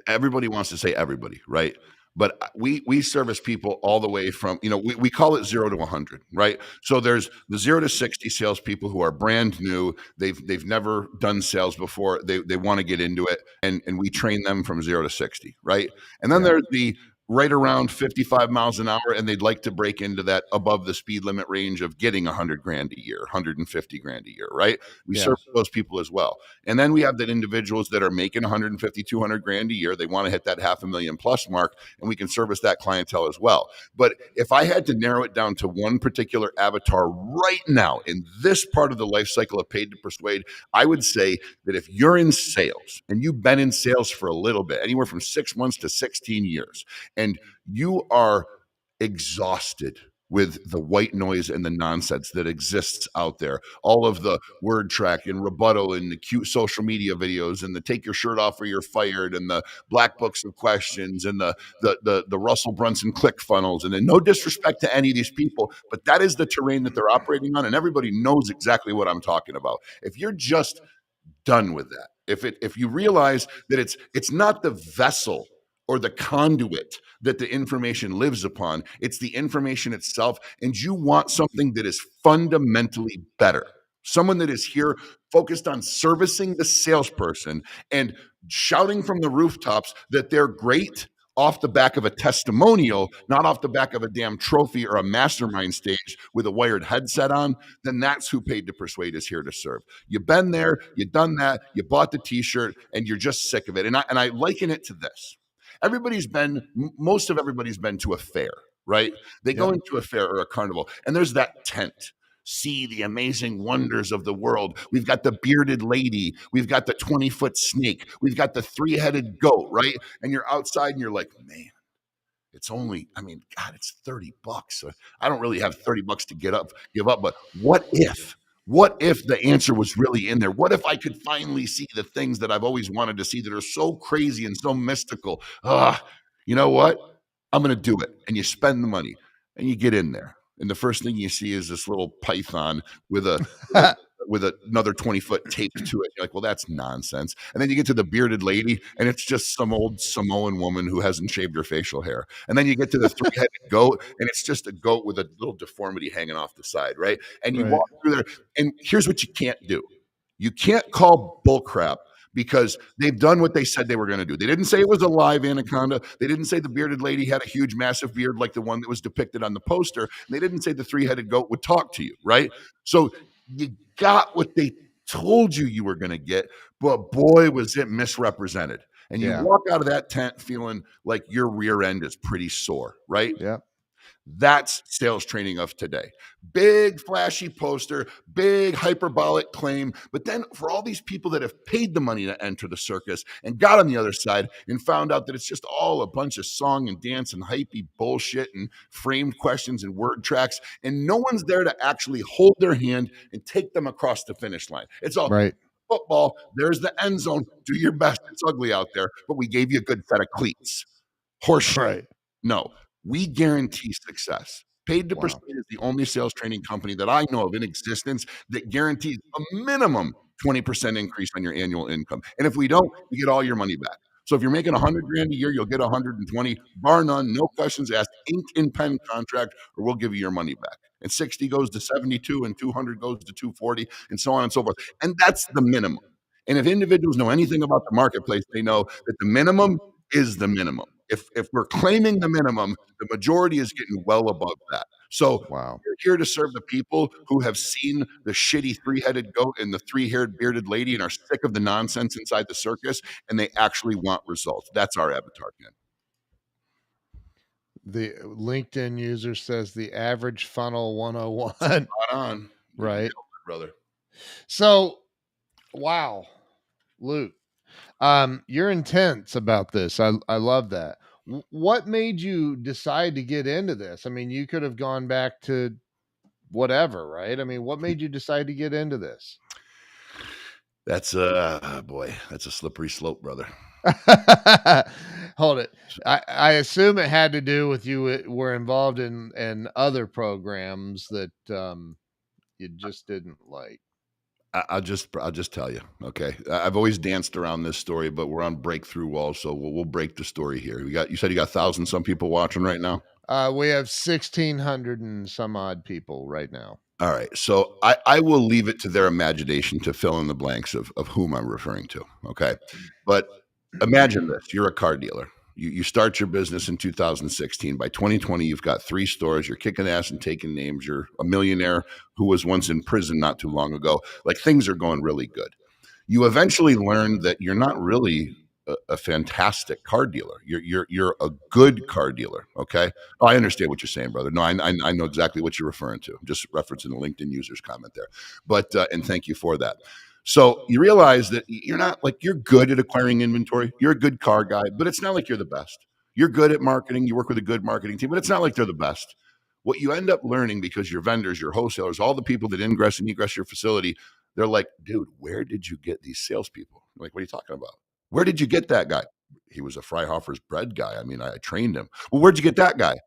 everybody wants to say everybody, right? But we service people all the way from, we call it 0 to 100, right? So there's the 0 to 60 salespeople who are brand new. They've never done sales before. They want to get into it, and we train them from 0 to 60, right? And then Yeah. there's the right around 55 miles an hour, and they'd like to break into that above the speed limit range of getting 100 grand a year, 150 grand a year, right? We Yeah. serve those people as well. And then we have that individuals that are making 150, 200 grand a year. They want to hit that $500,000 plus mark, and we can service that clientele as well. But if I had to narrow it down to one particular avatar right now in this part of the life cycle of Paid to Persuade, I would say that if you're in sales and you've been in sales for a little bit, anywhere from 6 months to 16 years, and you are exhausted with the white noise and the nonsense that exists out there. All of the word track and rebuttal and the cute social media videos and the take your shirt off or you're fired and the black books of questions and the Russell Brunson click funnels. And then no disrespect to any of these people, but that is the terrain that they're operating on. And everybody knows exactly what I'm talking about. If you're just done with that, if you realize that it's not the vessel or the conduit that the information lives upon, it's the information itself, and you want something that is fundamentally better. Someone that is here focused on servicing the salesperson and shouting from the rooftops that they're great off the back of a testimonial, not off the back of a damn trophy or a mastermind stage with a wired headset on, then that's who Paid to Persuade is here to serve. You've been there, you've done that, you bought the t-shirt, and you're just sick of it. And I liken it to this. Most of everybody's been to a fair, right? They go Yep. into a fair or a carnival, and there's that tent. See the amazing wonders of the world. We've got the bearded lady. We've got the 20-foot snake. We've got the 3-headed goat, right? And you're outside and you're like, man, it's only, God, it's $30. So I don't really have $30 to give up. But what if the answer was really in there? What if I could finally see the things that I've always wanted to see that are so crazy and so mystical? You know what? I'm going to do it. And you spend the money and you get in there. And the first thing you see is this little python with another 20-foot tape to it. You're like, well, that's nonsense. And then you get to the bearded lady, and it's just some old Samoan woman who hasn't shaved her facial hair. And then you get to the 3-headed goat, and it's just a goat with a little deformity hanging off the side, right? And you Right. walk through there, and here's what you can't do. You can't call bullcrap because they've done what they said they were going to do. They didn't say it was a live anaconda. They didn't say the bearded lady had a huge, massive beard like the one that was depicted on the poster. And they didn't say the 3-headed goat would talk to you, right? So you got what they told you were going to get, but boy, was it misrepresented. And you Yeah. walk out of that tent feeling like your rear end is pretty sore, right? Yep. That's sales training of today. Big flashy poster, big hyperbolic claim. But then for all these people that have paid the money to enter the circus and got on the other side and found out that it's just all a bunch of song and dance and hypey bullshit and framed questions and word tracks, and no one's there to actually hold their hand and take them across the finish line. It's all, Right. football. There's the end zone. Do your best. It's ugly out there, but we gave you a good set of cleats. Horseshit. Right. No, we guarantee success. Paid to Wow. Persuade is the only sales training company that I know of in existence that guarantees a minimum 20% increase on your annual income. And if we don't, you get all your money back. So if you're making 100 grand a year, you'll get 120, bar none, no questions asked, ink and pen contract, or we'll give you your money back. And 60 goes to 72, and 200 goes to 240, and so on and so forth. And that's the minimum. And if individuals know anything about the marketplace, they know that the minimum is the minimum. If we're claiming the minimum, the majority is getting well above that. So Wow. we're here to serve the people who have seen the shitty three-headed goat and the three-haired bearded lady and are sick of the nonsense inside the circus, and they actually want results. That's our avatar, Ken. The LinkedIn user says the average funnel 101. Spot on. You Right. nailed it, brother. So, wow, Luke, you're intense about this. I love that. What made you decide to get into this? I mean, you could have gone back to whatever, right? I mean, what made you decide to get into this? That's boy, that's a slippery slope, brother. Hold it. I assume it had to do with you were involved in other programs that you just didn't like. I'll just tell you, okay? I've always danced around this story, but we're on breakthrough walls, so we'll break the story here. You said you got 1,000 some people watching right now? We have 1,600 and some odd people right now. All right. So I will leave it to their imagination to fill in the blanks of whom I'm referring to. Okay. But imagine this. You're a car dealer. You start your business in 2016. By 2020, you've got 3 stores. You're kicking ass and taking names. You're a millionaire who was once in prison not too long ago. Like, things are going really good. You eventually learn that you're not really a fantastic car dealer. You're a good car dealer. Okay. Oh, I understand what you're saying, brother. No, I know exactly what you're referring to. I'm just referencing the LinkedIn user's comment there. But and thank you for that. So you realize that you're not like, you're good at acquiring inventory. You're a good car guy, but it's not like you're the best. You're good at marketing. You work with a good marketing team, but it's not like they're the best. What you end up learning, because your vendors, your wholesalers, all the people that ingress and egress your facility, they're like, dude, where did you get these salespeople? I'm like, what are you talking about? Where did you get that guy? He was a Freihofer's bread guy. I mean, I trained him. Well, where'd you get that guy?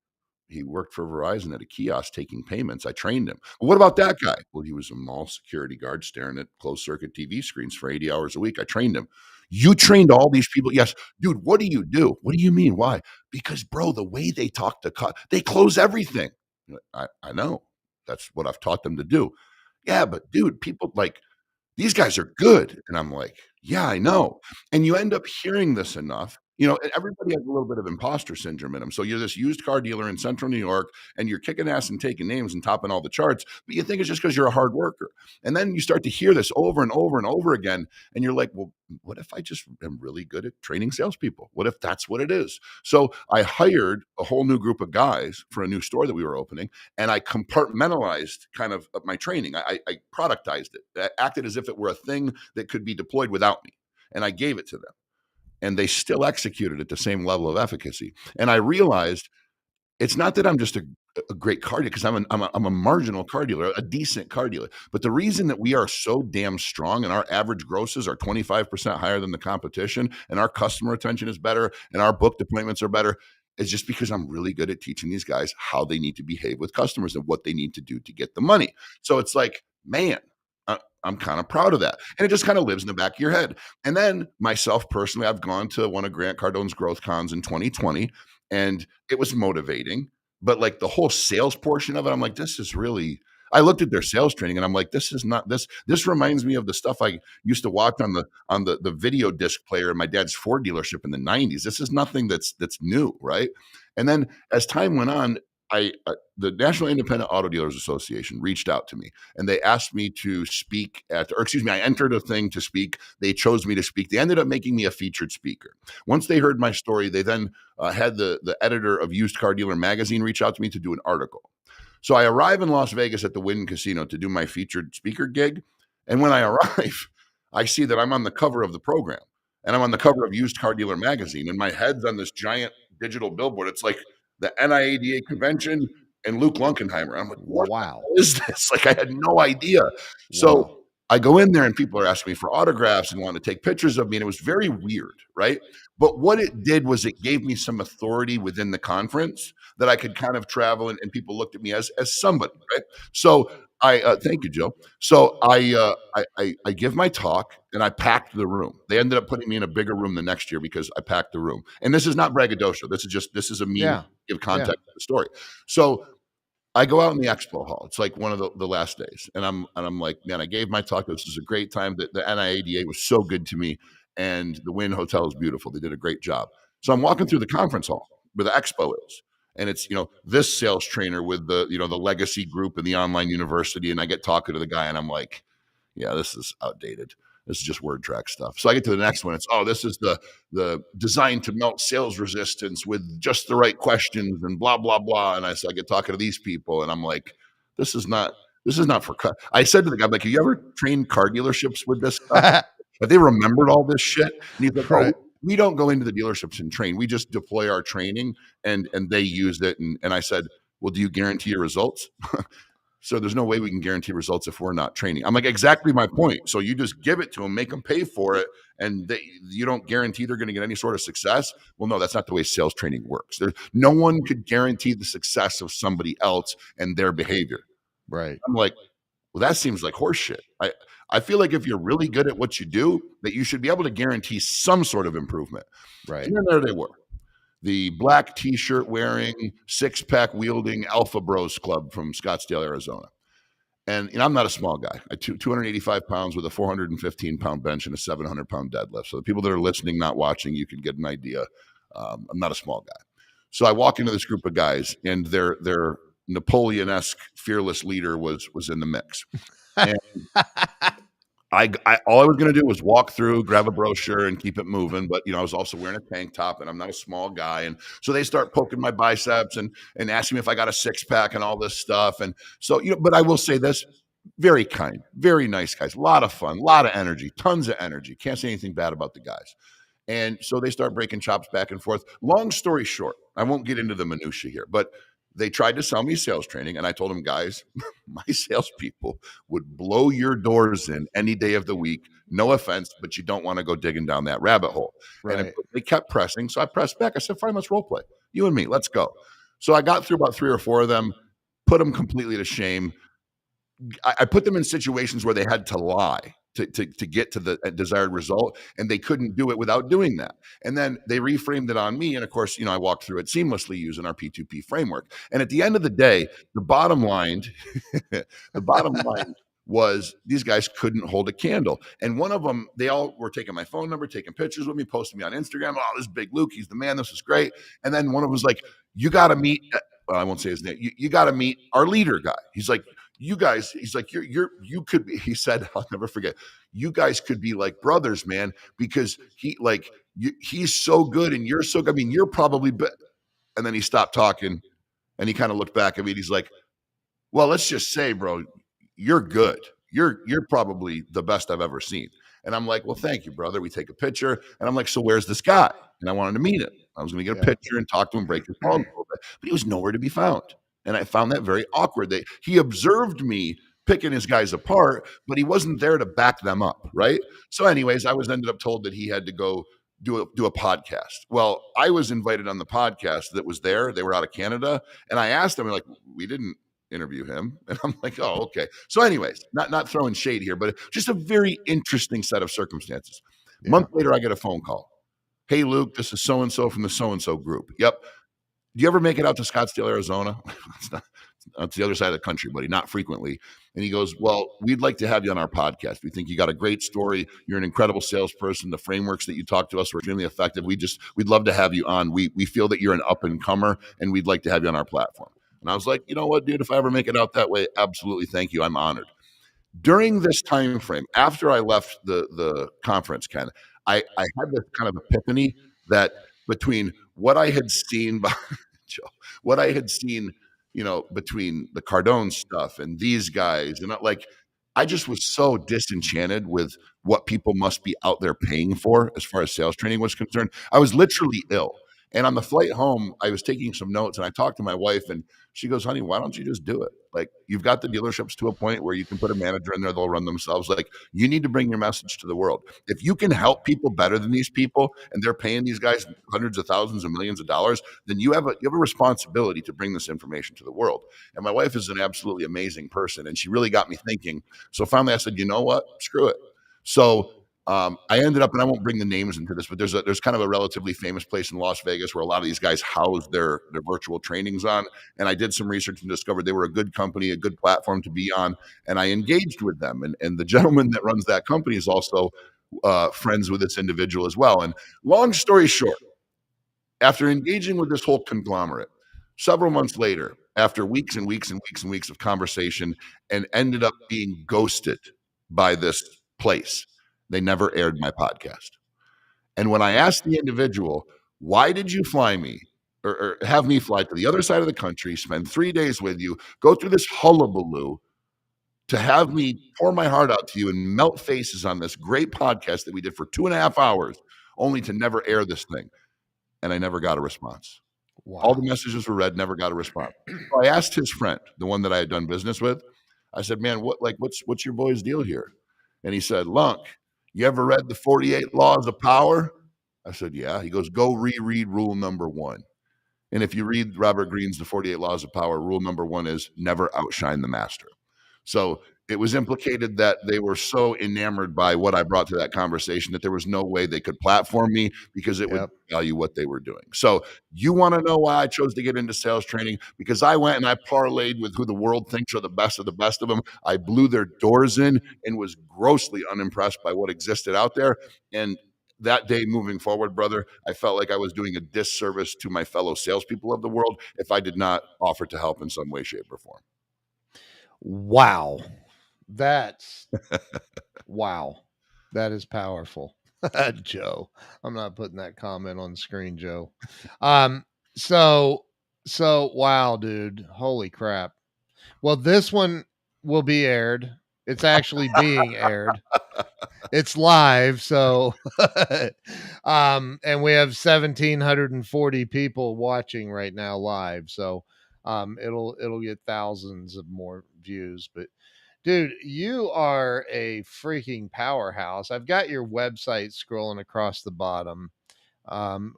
He worked for Verizon at a kiosk taking payments. I trained him. Well, what about that guy? Well, he was a mall security guard staring at closed circuit TV screens for 80 hours a week. I trained him. You trained all these people? Yes. Dude, what do you do? What do you mean? Why? Because, bro, the way they talk to they close everything. I know. That's what I've taught them to do. Yeah, but dude, people like, these guys are good. And I'm like, yeah, I know. And you end up hearing this enough. And everybody has a little bit of imposter syndrome in them. So you're this used car dealer in central New York, and you're kicking ass and taking names and topping all the charts, but you think it's just because you're a hard worker. And then you start to hear this over and over and over again. And you're like, well, what if I just am really good at training salespeople? What if that's what it is? So I hired a whole new group of guys for a new store that we were opening, and I compartmentalized kind of my training. I productized it. I acted as if it were a thing that could be deployed without me. And I gave it to them. And they still executed at the same level of efficacy. And I realized it's not that I'm just a great car dealer, because I'm a marginal car dealer, a decent car dealer. But the reason that we are so damn strong and our average grosses are 25% higher than the competition, and our customer retention is better, and our booked appointments are better, is just because I'm really good at teaching these guys how they need to behave with customers and what they need to do to get the money. So it's like, man, I'm kind of proud of that. And it just kind of lives in the back of your head. And then myself personally, I've gone to one of Grant Cardone's growth cons in 2020, and it was motivating. But like the whole sales portion of it, I'm like, this is really, I looked at their sales training and I'm like, this is not this reminds me of the stuff I used to watch on the video disc player in my dad's Ford dealership in the 90s. This is nothing that's new, right? And then as time went on, the National Independent Auto Dealers Association reached out to me, and they asked me to speak I entered a thing to speak. They chose me to speak. They ended up making me a featured speaker. Once they heard my story, they then had the editor of Used Car Dealer magazine reach out to me to do an article. So I arrive in Las Vegas at the Wynn Casino to do my featured speaker gig. And when I arrive, I see that I'm on the cover of the program, and I'm on the cover of Used Car Dealer magazine, and my head's on this giant digital billboard. It's like the NIADA convention and Luke Lunkenheimer. I'm like, what the Wow. hell is this? Like, I had no idea. So Wow. I go in there and people are asking me for autographs and wanting to take pictures of me, and it was very weird, right? But what it did was it gave me some authority within the conference that I could kind of travel, and people looked at me as somebody, right? So I thank you, Joe. So I give my talk and I packed the room. They ended up putting me in a bigger room the next year because I packed the room. And this is not braggadocio. This is a me Yeah. give Yeah. context to the story. So I go out in the expo hall. It's like one of the last days, and I'm like, man, I gave my talk. This is a great time. The NIADA was so good to me, and the Wynn Hotel is beautiful. They did a great job. So I'm walking through the conference hall where the expo is, and it's this sales trainer with the legacy group and the online university, and I get talking to the guy, and I'm like, yeah, this is outdated. This is just word track stuff. So I get to the next one. It's this is the design to melt sales resistance with just the right questions and blah blah blah. And I get talking to these people, and I'm like, this is not for cut. I said to the guy, I'm like, have you ever trained car dealerships with this stuff? Have they remembered all this shit? And he's like, oh, Right. we don't go into the dealerships and train. We just deploy our training, and they use it. And I said, well, do you guarantee your results? So there's no way we can guarantee results if we're not training. I'm like, exactly my point. So you just give it to them, make them pay for it, and you don't guarantee they're going to get any sort of success. Well, no, that's not the way sales training works. No one could guarantee the success of somebody else and their behavior. Right. I'm like, well, that seems like horseshit. I feel like if you're really good at what you do, that you should be able to guarantee some sort of improvement. Right. And then there they were. The black T-shirt wearing, six-pack wielding Alpha Bros Club from Scottsdale, Arizona. And I'm not a small guy. 285 pounds with a 415-pound bench and a 700-pound deadlift. So the people that are listening, not watching, you can get an idea. I'm not a small guy. So I walk into this group of guys, and their Napoleon-esque fearless leader was in the mix. And all I was going to do was walk through, grab a brochure, and keep it moving. But I was also wearing a tank top, and I'm not a small guy. And so they start poking my biceps and asking me if I got a six pack and all this stuff. And so but I will say this: very kind, very nice guys, a lot of fun, a lot of energy, tons of energy. Can't say anything bad about the guys. And so they start breaking chops back and forth. Long story short, I won't get into the minutia here, but they tried to sell me sales training, and I told them, guys, my salespeople would blow your doors in any day of the week. No offense, but you don't want to go digging down that rabbit hole. Right. And they kept pressing, so I pressed back. I said, fine, let's role play. You and me, let's go. So I got through about 3 or 4 of them, put them completely to shame. I put them in situations where they had to lie to get to the desired result, and they couldn't do it without doing that. And then they reframed it on me, and of course, I walked through it seamlessly using our P2P framework. And at the end of the day, the bottom line was these guys couldn't hold a candle. And one of them, they all were taking my phone number, taking pictures with me, posting me on Instagram. Oh, this is Big Luke. He's the man. This is great. And then one of them was like, you got to meet, well, I won't say his name. You got to meet our leader guy. He's like, you guys, he's like, you could be, he said, I'll never forget, you guys could be like brothers, man, because he's so good and you're so good. I mean, you're probably, and then he stopped talking and he kind of looked back at me and he's like, well, let's just say, bro, you're good. You're probably the best I've ever seen. And I'm like, well, thank you, brother. We take a picture. And I'm like, so where's this guy? And I wanted to meet him. I was going to get a picture and talk to him, break his phone a little bit, but he was nowhere to be found. And I found that very awkward. He observed me picking his guys apart, but he wasn't there to back them up, right? So anyways, I was ended up told that he had to go do a podcast. Well, I was invited on the podcast that was there. They were out of Canada. And I asked them, like, we didn't interview him. And I'm like, oh, okay. So anyways, not throwing shade here, but just a very interesting set of circumstances. A month later, I get a phone call. Hey, Luke, this is so-and-so from the so-and-so group. Yep. Do you ever make it out to Scottsdale, Arizona? It's the other side of the country, buddy, not frequently. And he goes, well, we'd like to have you on our podcast. We think you got a great story. You're an incredible salesperson. The frameworks that you talk to us were extremely effective. We'd love to have you on. We feel that you're an up and comer, and we'd like to have you on our platform. And I was like, you know what, dude, if I ever make it out that way, absolutely, thank you. I'm honored. During this time frame, after I left the conference, Ken, I had this kind of epiphany that between what I had seen, Joe, what I had seen, between the Cardone stuff and these guys, and I just was so disenchanted with what people must be out there paying for as far as sales training was concerned. I was literally ill. And on the flight home, I was taking some notes and I talked to my wife and she goes, honey, why don't you just do it? Like, you've got the dealerships to a point where you can put a manager in there, they'll run themselves. Like, you need to bring your message to the world. If you can help people better than these people and they're paying these guys hundreds of thousands and millions of dollars, then you have a responsibility to bring this information to the world. And my wife is an absolutely amazing person. And she really got me thinking. So finally I said, you know what? Screw it. So I ended up, and I won't bring the names into this, but there's kind of a relatively famous place in Las Vegas where a lot of these guys house their virtual trainings on. And I did some research and discovered they were a good company, a good platform to be on. And I engaged with them. And the gentleman that runs that company is also friends with this individual as well. And long story short, after engaging with this whole conglomerate, several months later, after weeks and weeks and weeks and weeks of conversation, and ended up being ghosted by this place, they never aired my podcast. And when I asked the individual, why did you fly me or have me fly to the other side of the country, spend 3 days with you, go through this hullabaloo to have me pour my heart out to you and melt faces on this great podcast that we did for 2.5 hours, only to never air this thing? And I never got a response. Wow. All the messages were read, never got a response. So I asked his friend, the one that I had done business with, I said, man, what's your boy's deal here? And he said, Lunk, you ever read the 48 Laws of Power? I said, yeah. He goes, go reread rule number 1. And if you read Robert Greene's The 48 Laws of Power, rule number 1 is never outshine the master. So it was implicated that they were so enamored by what I brought to that conversation that there was no way they could platform me because it would value what they were doing. So you want to know why I chose to get into sales training? Because I went and I parlayed with who the world thinks are the best of them. I blew their doors in and was grossly unimpressed by what existed out there. And that day moving forward, brother, I felt like I was doing a disservice to my fellow salespeople of the world if I did not offer to help in some way, shape, or form. Wow. That's wow. That is powerful. Joe. I'm not putting that comment on screen, Joe. So wow, dude. Holy crap. Well, this one will be aired. It's actually being aired. It's live, so and we have 1,740 people watching right now live. So it'll get thousands of more views. But dude, you are a freaking powerhouse. I've got your website scrolling across the bottom. Um,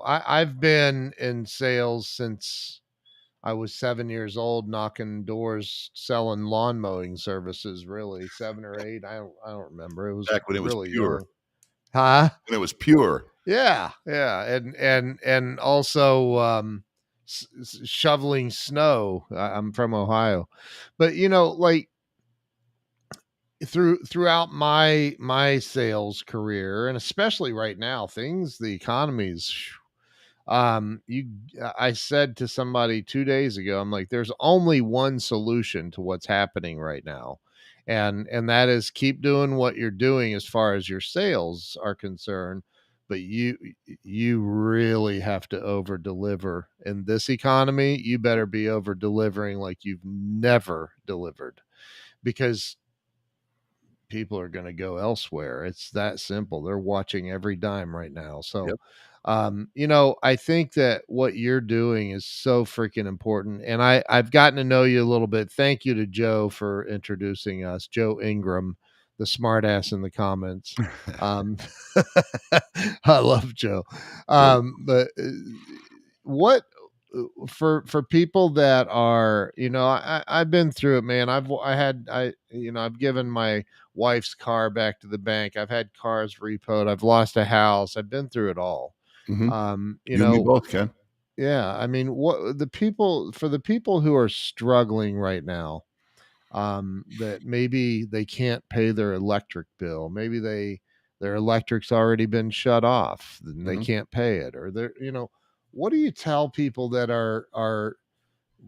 I've been in sales since I was 7 years old, knocking doors, selling lawn mowing services. Really, 7 or 8. I don't remember. It was Back when it was really pure. young. Huh? When it was pure. Yeah, and also shoveling snow. I'm from Ohio, but like throughout my sales career, and especially right now, the economy's I said to somebody 2 days ago, I'm like, there's only one solution to what's happening right now, and that is keep doing what you're doing as far as your sales are concerned, but you really have to over deliver in this economy. You better be over delivering like you've never delivered, because people are going to go elsewhere. It's that simple. They're watching every dime right now. So, Yep. I think that what you're doing is so freaking important. And I've gotten to know you a little bit. Thank you to Joe for introducing us, Joe Ingram, the smart ass in the comments. I love Joe. But what for people that are, I've been through it, man. I've given my wife's car back to the bank. I've had cars repoed. I've lost a house. I've been through it all. You and me both, Ken. Yeah. I mean, for the people who are struggling right now, that maybe they can't pay their electric bill. Maybe their electric's already been shut off and they can't pay it, or what do you tell people that are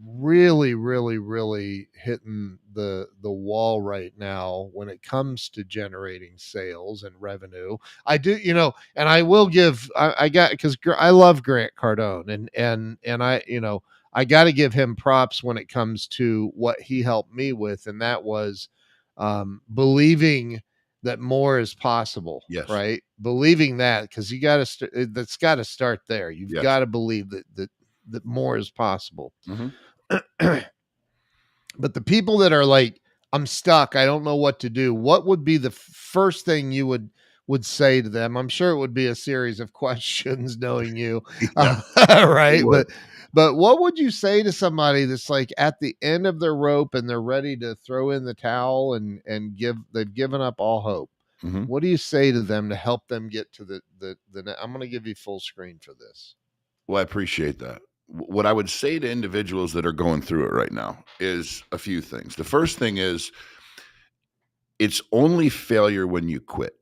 really, really, really hitting the wall right now when it comes to generating sales and revenue? I do, and I will give, I got, because I love Grant Cardone, and I got to give him props when it comes to what he helped me with, and that was believing that more is possible. Yes. Right. believing that, because you got to that's got to start there. You've Yes. got to believe that more is possible. Mm-hmm. But the people that are like, I'm stuck, I don't know what to do, what would be the first thing you would say to them? I'm sure it would be a series of questions, knowing you, Yeah, it right? would. But what would you say to somebody that's like at the end of their rope and they're ready to throw in the towel and they've given up all hope? Mm-hmm. What do you say to them to help them get to I'm going to give you full screen for this. Well, I appreciate that. What I would say to individuals that are going through it right now is a few things. The first thing is, it's only failure when you quit.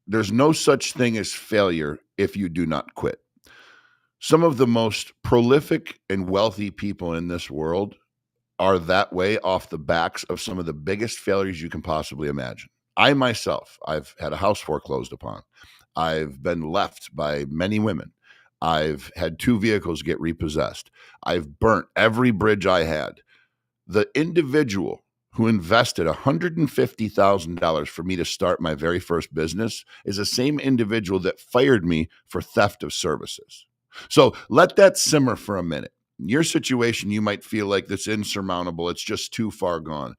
There's no such thing as failure if you do not quit. Some of the most prolific and wealthy people in this world are that way off the backs of some of the biggest failures you can possibly imagine. I myself, I've had a house foreclosed upon. I've been left by many women. I've had 2 vehicles get repossessed. I've burnt every bridge I had. The individual who invested $150,000 for me to start my very first business is the same individual that fired me for theft of services. So let that simmer for a minute. Your situation, you might feel like that's insurmountable. It's just too far gone.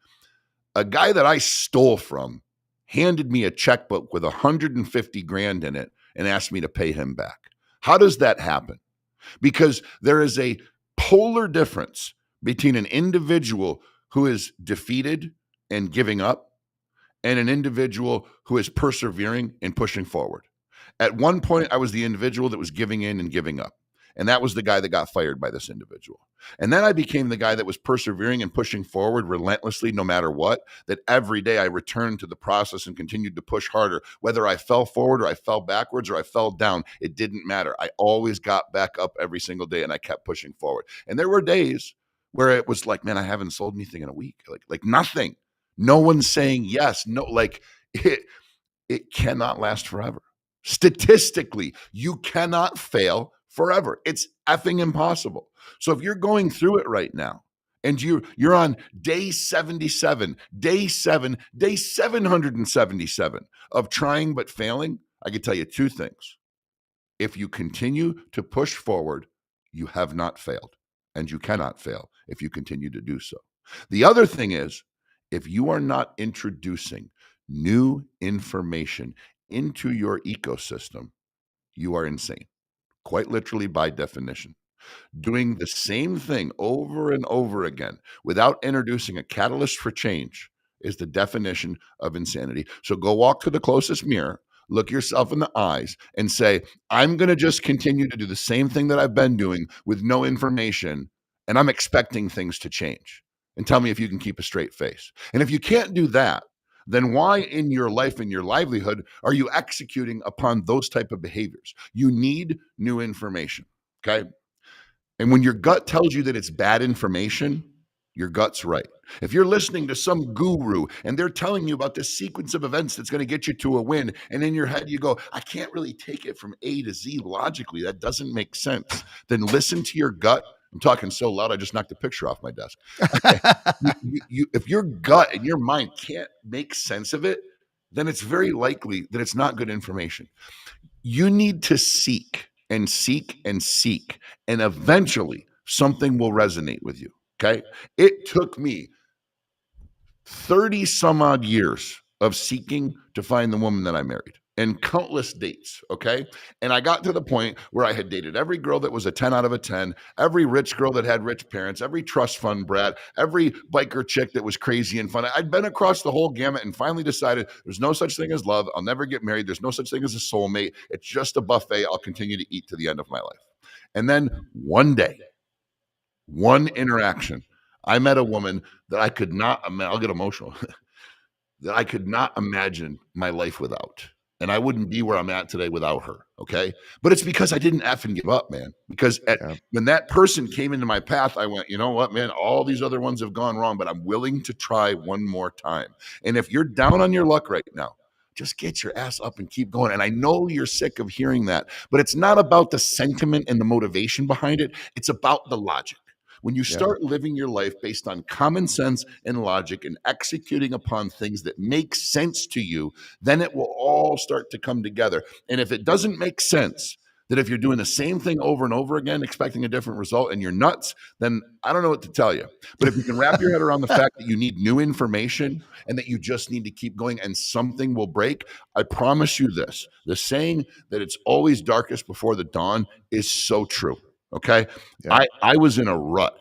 A guy that I stole from handed me a checkbook with 150 grand in it and asked me to pay him back. How does that happen? Because there is a polar difference between an individual who is defeated and giving up and an individual who is persevering and pushing forward. At one point, I was the individual that was giving in and giving up. And that was the guy that got fired by this individual. And then I became the guy that was persevering and pushing forward relentlessly, no matter what, that every day I returned to the process and continued to push harder. Whether I fell forward or I fell backwards or I fell down, it didn't matter. I always got back up every single day and I kept pushing forward. And there were days where it was like, man, I haven't sold anything in a week. Like nothing. No one's saying yes. No, like it cannot last forever. Statistically, you cannot fail forever. It's effing impossible. So if you're going through it right now and you're on day 77, day 777 of trying but failing, I can tell you 2 things. If you continue to push forward, you have not failed, and you cannot fail if you continue to do so. The other thing is, if you are not introducing new information into your ecosystem, you are insane, quite literally by definition. Doing the same thing over and over again without introducing a catalyst for change is the definition of insanity. So go walk to the closest mirror, look yourself in the eyes, and say, I'm going to just continue to do the same thing that I've been doing with no information, and I'm expecting things to change. And tell me if you can keep a straight face. And if you can't do that, then why in your life and your livelihood are you executing upon those type of behaviors? You need new information, okay? And when your gut tells you that it's bad information, your gut's right. If you're listening to some guru and they're telling you about this sequence of events that's going to get you to a win, and in your head you go, I can't really take it from A to Z logically, that doesn't make sense, then listen to your gut. I'm talking so loud, I just knocked the picture off my desk. Okay. If your gut and your mind can't make sense of it, then it's very likely that it's not good information. You need to seek and seek and seek, and eventually something will resonate with you. Okay. It took me 30 some odd years of seeking to find the woman that I married and countless dates. Okay. And I got to the point where I had dated every girl that was a 10 out of a 10, every rich girl that had rich parents, every trust fund brat, every biker chick that was crazy and fun. I'd been across the whole gamut and finally decided there's no such thing as love. I'll never get married. There's no such thing as a soulmate. It's just a buffet I'll continue to eat to the end of my life. And then one day, one interaction, I met a woman that I could not, I'll get emotional, that I could not imagine my life without. And I wouldn't be where I'm at today without her. Okay. But it's because I didn't effing give up, man. Because when that person came into my path, I went, you know what, man, all these other ones have gone wrong, but I'm willing to try one more time. And if you're down on your luck right now, just get your ass up and keep going. And I know you're sick of hearing that, but it's not about the sentiment and the motivation behind it. It's about the logic. When you Yeah. start living your life based on common sense and logic and executing upon things that make sense to you, then it will all start to come together. And if it doesn't make sense, that if you're doing the same thing over and over again, expecting a different result, and you're nuts, then I don't know what to tell you. But if you can wrap your head around the fact that you need new information and that you just need to keep going and something will break, I promise you this: the saying that it's always darkest before the dawn is so true. Okay. Yeah. I was in a rut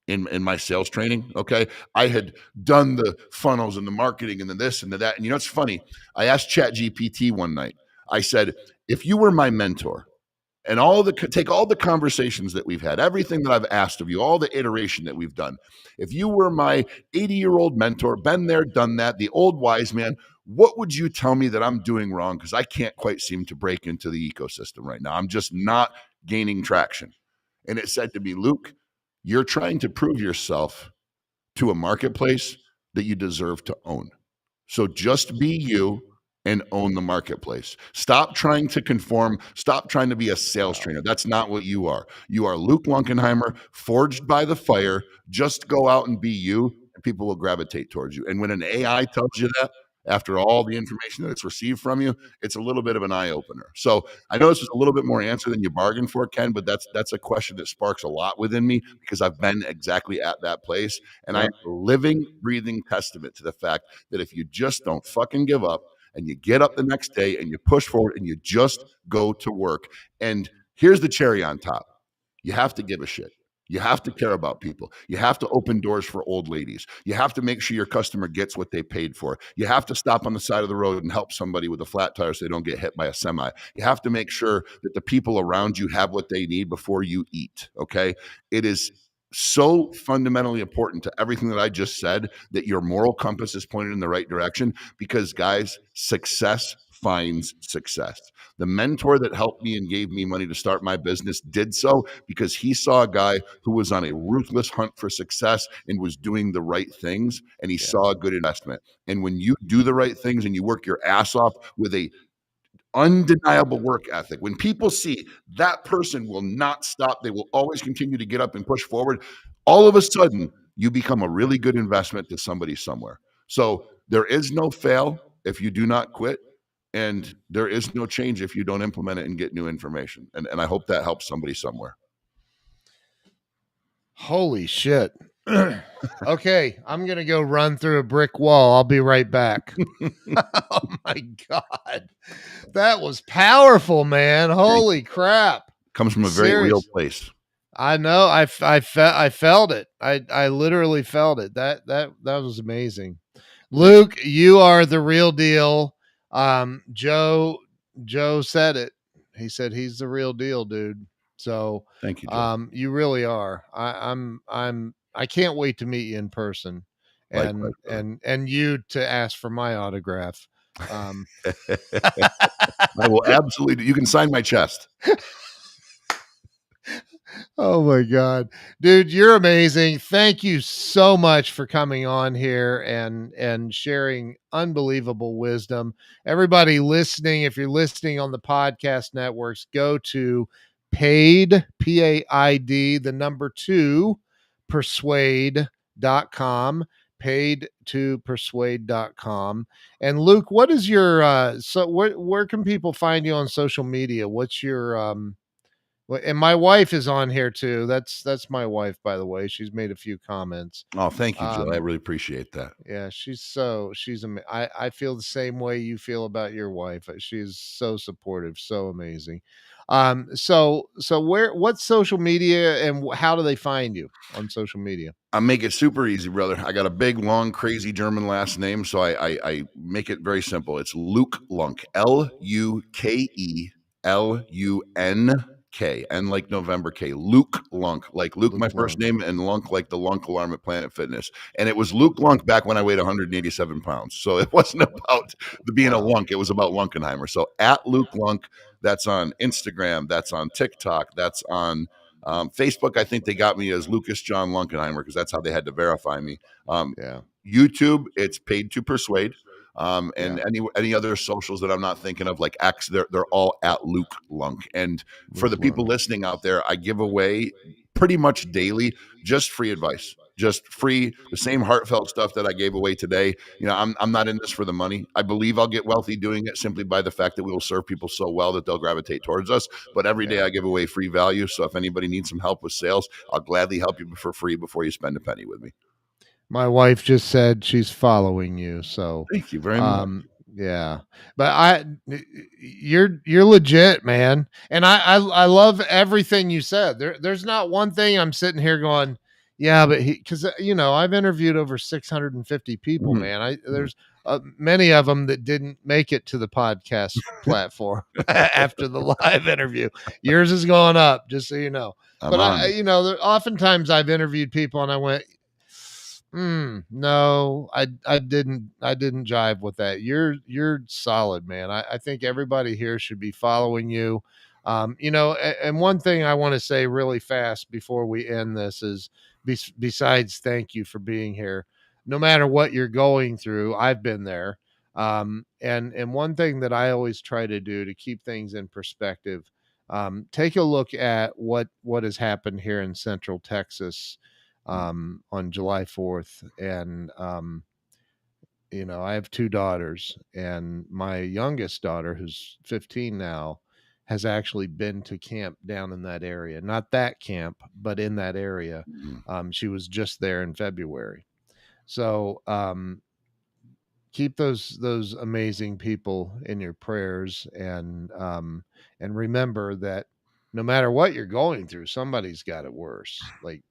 in my sales training. Okay. I had done the funnels and the marketing and the this and the that. And you know, it's funny. I asked ChatGPT one night, I said, if you were my mentor, and take all the conversations that we've had, everything that I've asked of you, all the iteration that we've done, if you were my 80-year-old mentor, been there, done that, the old wise man, what would you tell me that I'm doing wrong? Because I can't quite seem to break into the ecosystem right now. I'm just not gaining traction. And it said to me, Luke, you're trying to prove yourself to a marketplace that you deserve to own. So just be you and own the marketplace. Stop trying to conform. Stop trying to be a sales trainer. That's not what you are. You are Luke Lunkenheimer, forged by the fire. Just go out and be you, and people will gravitate towards you. And when an AI tells you that, after all the information that it's received from you, it's a little bit of an eye opener. So I know this is a little bit more answer than you bargained for, Ken, but that's a question that sparks a lot within me because I've been exactly at that place. And I'm a living, breathing testament to the fact that if you just don't fucking give up and you get up the next day and you push forward and you just go to work. And here's the cherry on top: you have to give a shit. You have to care about people. You have to open doors for old ladies. You have to make sure your customer gets what they paid for. You have to stop on the side of the road and help somebody with a flat tire so they don't get hit by a semi. You have to make sure that the people around you have what they need before you eat. Okay. It is so fundamentally important to everything that I just said that your moral compass is pointed in the right direction, because guys, success finds success. The mentor that helped me and gave me money to start my business did so because he saw a guy who was on a ruthless hunt for success and was doing the right things, and he saw a good investment. And when you do the right things and you work your ass off with a undeniable work ethic, when people see that person will not stop, they will always continue to get up and push forward, all of a sudden you become a really good investment to somebody somewhere. So there is no fail if you do not quit, and there is no change if you don't implement it and get new information. And I hope that helps somebody somewhere. Holy shit. Okay, I'm going to go run through a brick wall. I'll be right back. Oh my God. That was powerful, man. Holy crap. Comes from a very real place. I know. I felt it. I literally felt it. That was amazing. Luke, you are the real deal. Joe said it. He said he's the real deal, dude. So thank you, Joe. You really are. I can't wait to meet you in person, and Likewise, and you to ask for my autograph. I will absolutely. You can sign my chest. Oh my God, dude, you're amazing. Thank you so much for coming on here and sharing unbelievable wisdom. Everybody listening, if you're listening on the podcast networks, go to paid, PAID, the number 2, persuade.com, paid to persuade.com. And Luke, what is your so where can people find you on social media? What's your and my wife is on here too. That's my wife, by the way. She's made a few comments. Oh, thank you, Joe. I really appreciate that. Yeah, I feel the same way you feel about your wife. She's so supportive, so amazing. So what's social media and how do they find you on social media? I make it super easy, brother. I got a big, long, crazy German last name, so I make it very simple. It's Luke Lunk, LUKELUNK, N like November, K. Luke Lunk, like Luke, my first name, and Lunk like the Lunk alarm at Planet Fitness. And it was Luke Lunk back when I weighed 187 pounds. So it wasn't about being a Lunk. It was about Lunkenheimer. So at Luke Lunk, that's on Instagram, that's on TikTok, that's on Facebook. I think they got me as Lucas John Lunkenheimer because that's how they had to verify me. YouTube, it's paid to persuade. And any other socials that I'm not thinking of, like X, they're all at Luke Lunk. And for the people listening out there, I give away pretty much daily, just free advice, just free, the same heartfelt stuff that I gave away today. You know, I'm not in this for the money. I believe I'll get wealthy doing it simply by the fact that we will serve people so well that they'll gravitate towards us. But every day Yeah. I give away free value. So if anybody needs some help with sales, I'll gladly help you for free before you spend a penny with me. My wife just said she's following you, so Thank you very much. um yeah. But you're legit, man. And I love everything you said. There's not one thing I'm sitting here going, yeah, but he cuz you know, I've interviewed over 650 people, Mhm. man. Mhm. There's many of them that didn't make it to the podcast platform after the live interview. Yours is going up, just so you know. I'm But honored. you know, oftentimes I've interviewed people and I went, no, I didn't jive with that. You're solid, man. I think everybody here should be following you. You know, and one thing I want to say really fast before we end this is besides thank you for being here. No matter what you're going through, I've been there. And one thing that I always try to do to keep things in perspective, take a look at what has happened here in Central Texas on July 4th. And, you know, I have two daughters, and my youngest daughter, who's 15 now, has actually been to camp down in that area. Not that camp, but in that area. Mhm. She was just there in February. So keep those amazing people in your prayers, and remember that no matter what you're going through, somebody's got it worse. Like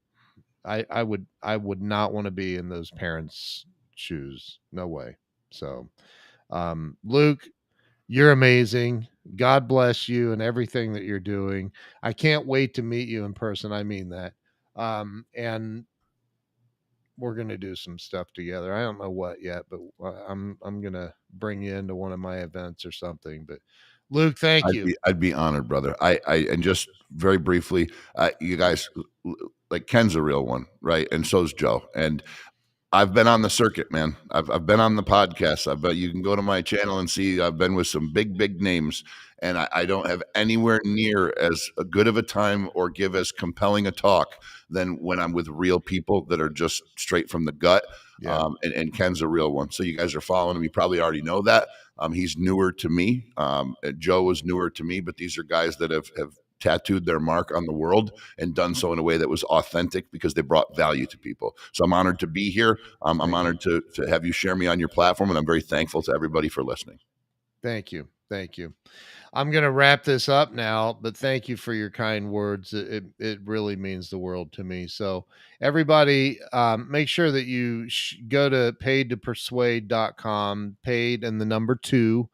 I would not want to be in those parents' shoes. No way. So, Luke, you're amazing. God bless you and everything that you're doing. I can't wait to meet you in person. I mean that. And we're gonna do some stuff together. I don't know what yet, but I'm gonna bring you into one of my events or something. But Luke, thank you. I'd be honored, brother. And just very briefly, you guys, like Ken's a real one, right? And so's Joe. And I've been on the circuit, man. I've been on the podcast. You can go to my channel and see I've been with some big names, and I don't have anywhere near as good of a time or give as compelling a talk than when I'm with real people that are just straight from the gut. Yeah, And Ken's a real one. So you guys are following him. You probably already know that. He's newer to me. Joe is newer to me, but these are guys that have tattooed their mark on the world and done so in a way that was authentic because they brought value to people. So I'm honored to be here. I'm thank you. honored to have you share me on your platform, and I'm very thankful to everybody for listening. Thank you. Thank you. I'm going to wrap this up now, but thank you for your kind words. It really means the world to me. So, everybody, make sure that you go to paid2persuade.com, paid and the number two,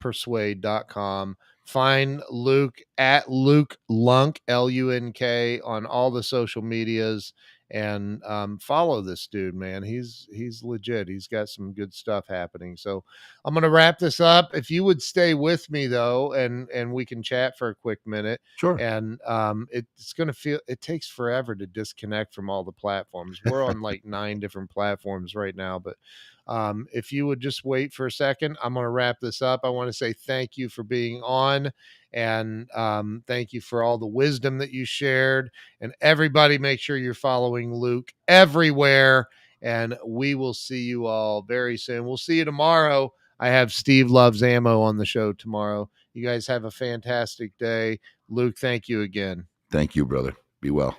persuade.com. Find Luke at Luke Lunk, Lunk, on all the social medias, and follow this dude, man. He's legit. He's got some good stuff happening. So I'm gonna wrap this up. If you would stay with me though, and we can chat for a quick minute. Sure. And it's gonna feel, it takes forever to disconnect from all the platforms. We're on like 9 different platforms right now, but if you would just wait for a second, I'm going to wrap this up. I want to say thank you for being on, and thank you for all the wisdom that you shared. And everybody, make sure you're following Luke everywhere. And we will see you all very soon. We'll see you tomorrow. I have Steve Loves Ammo on the show tomorrow. You guys have a fantastic day. Luke, thank you again. Thank you, brother. Be well.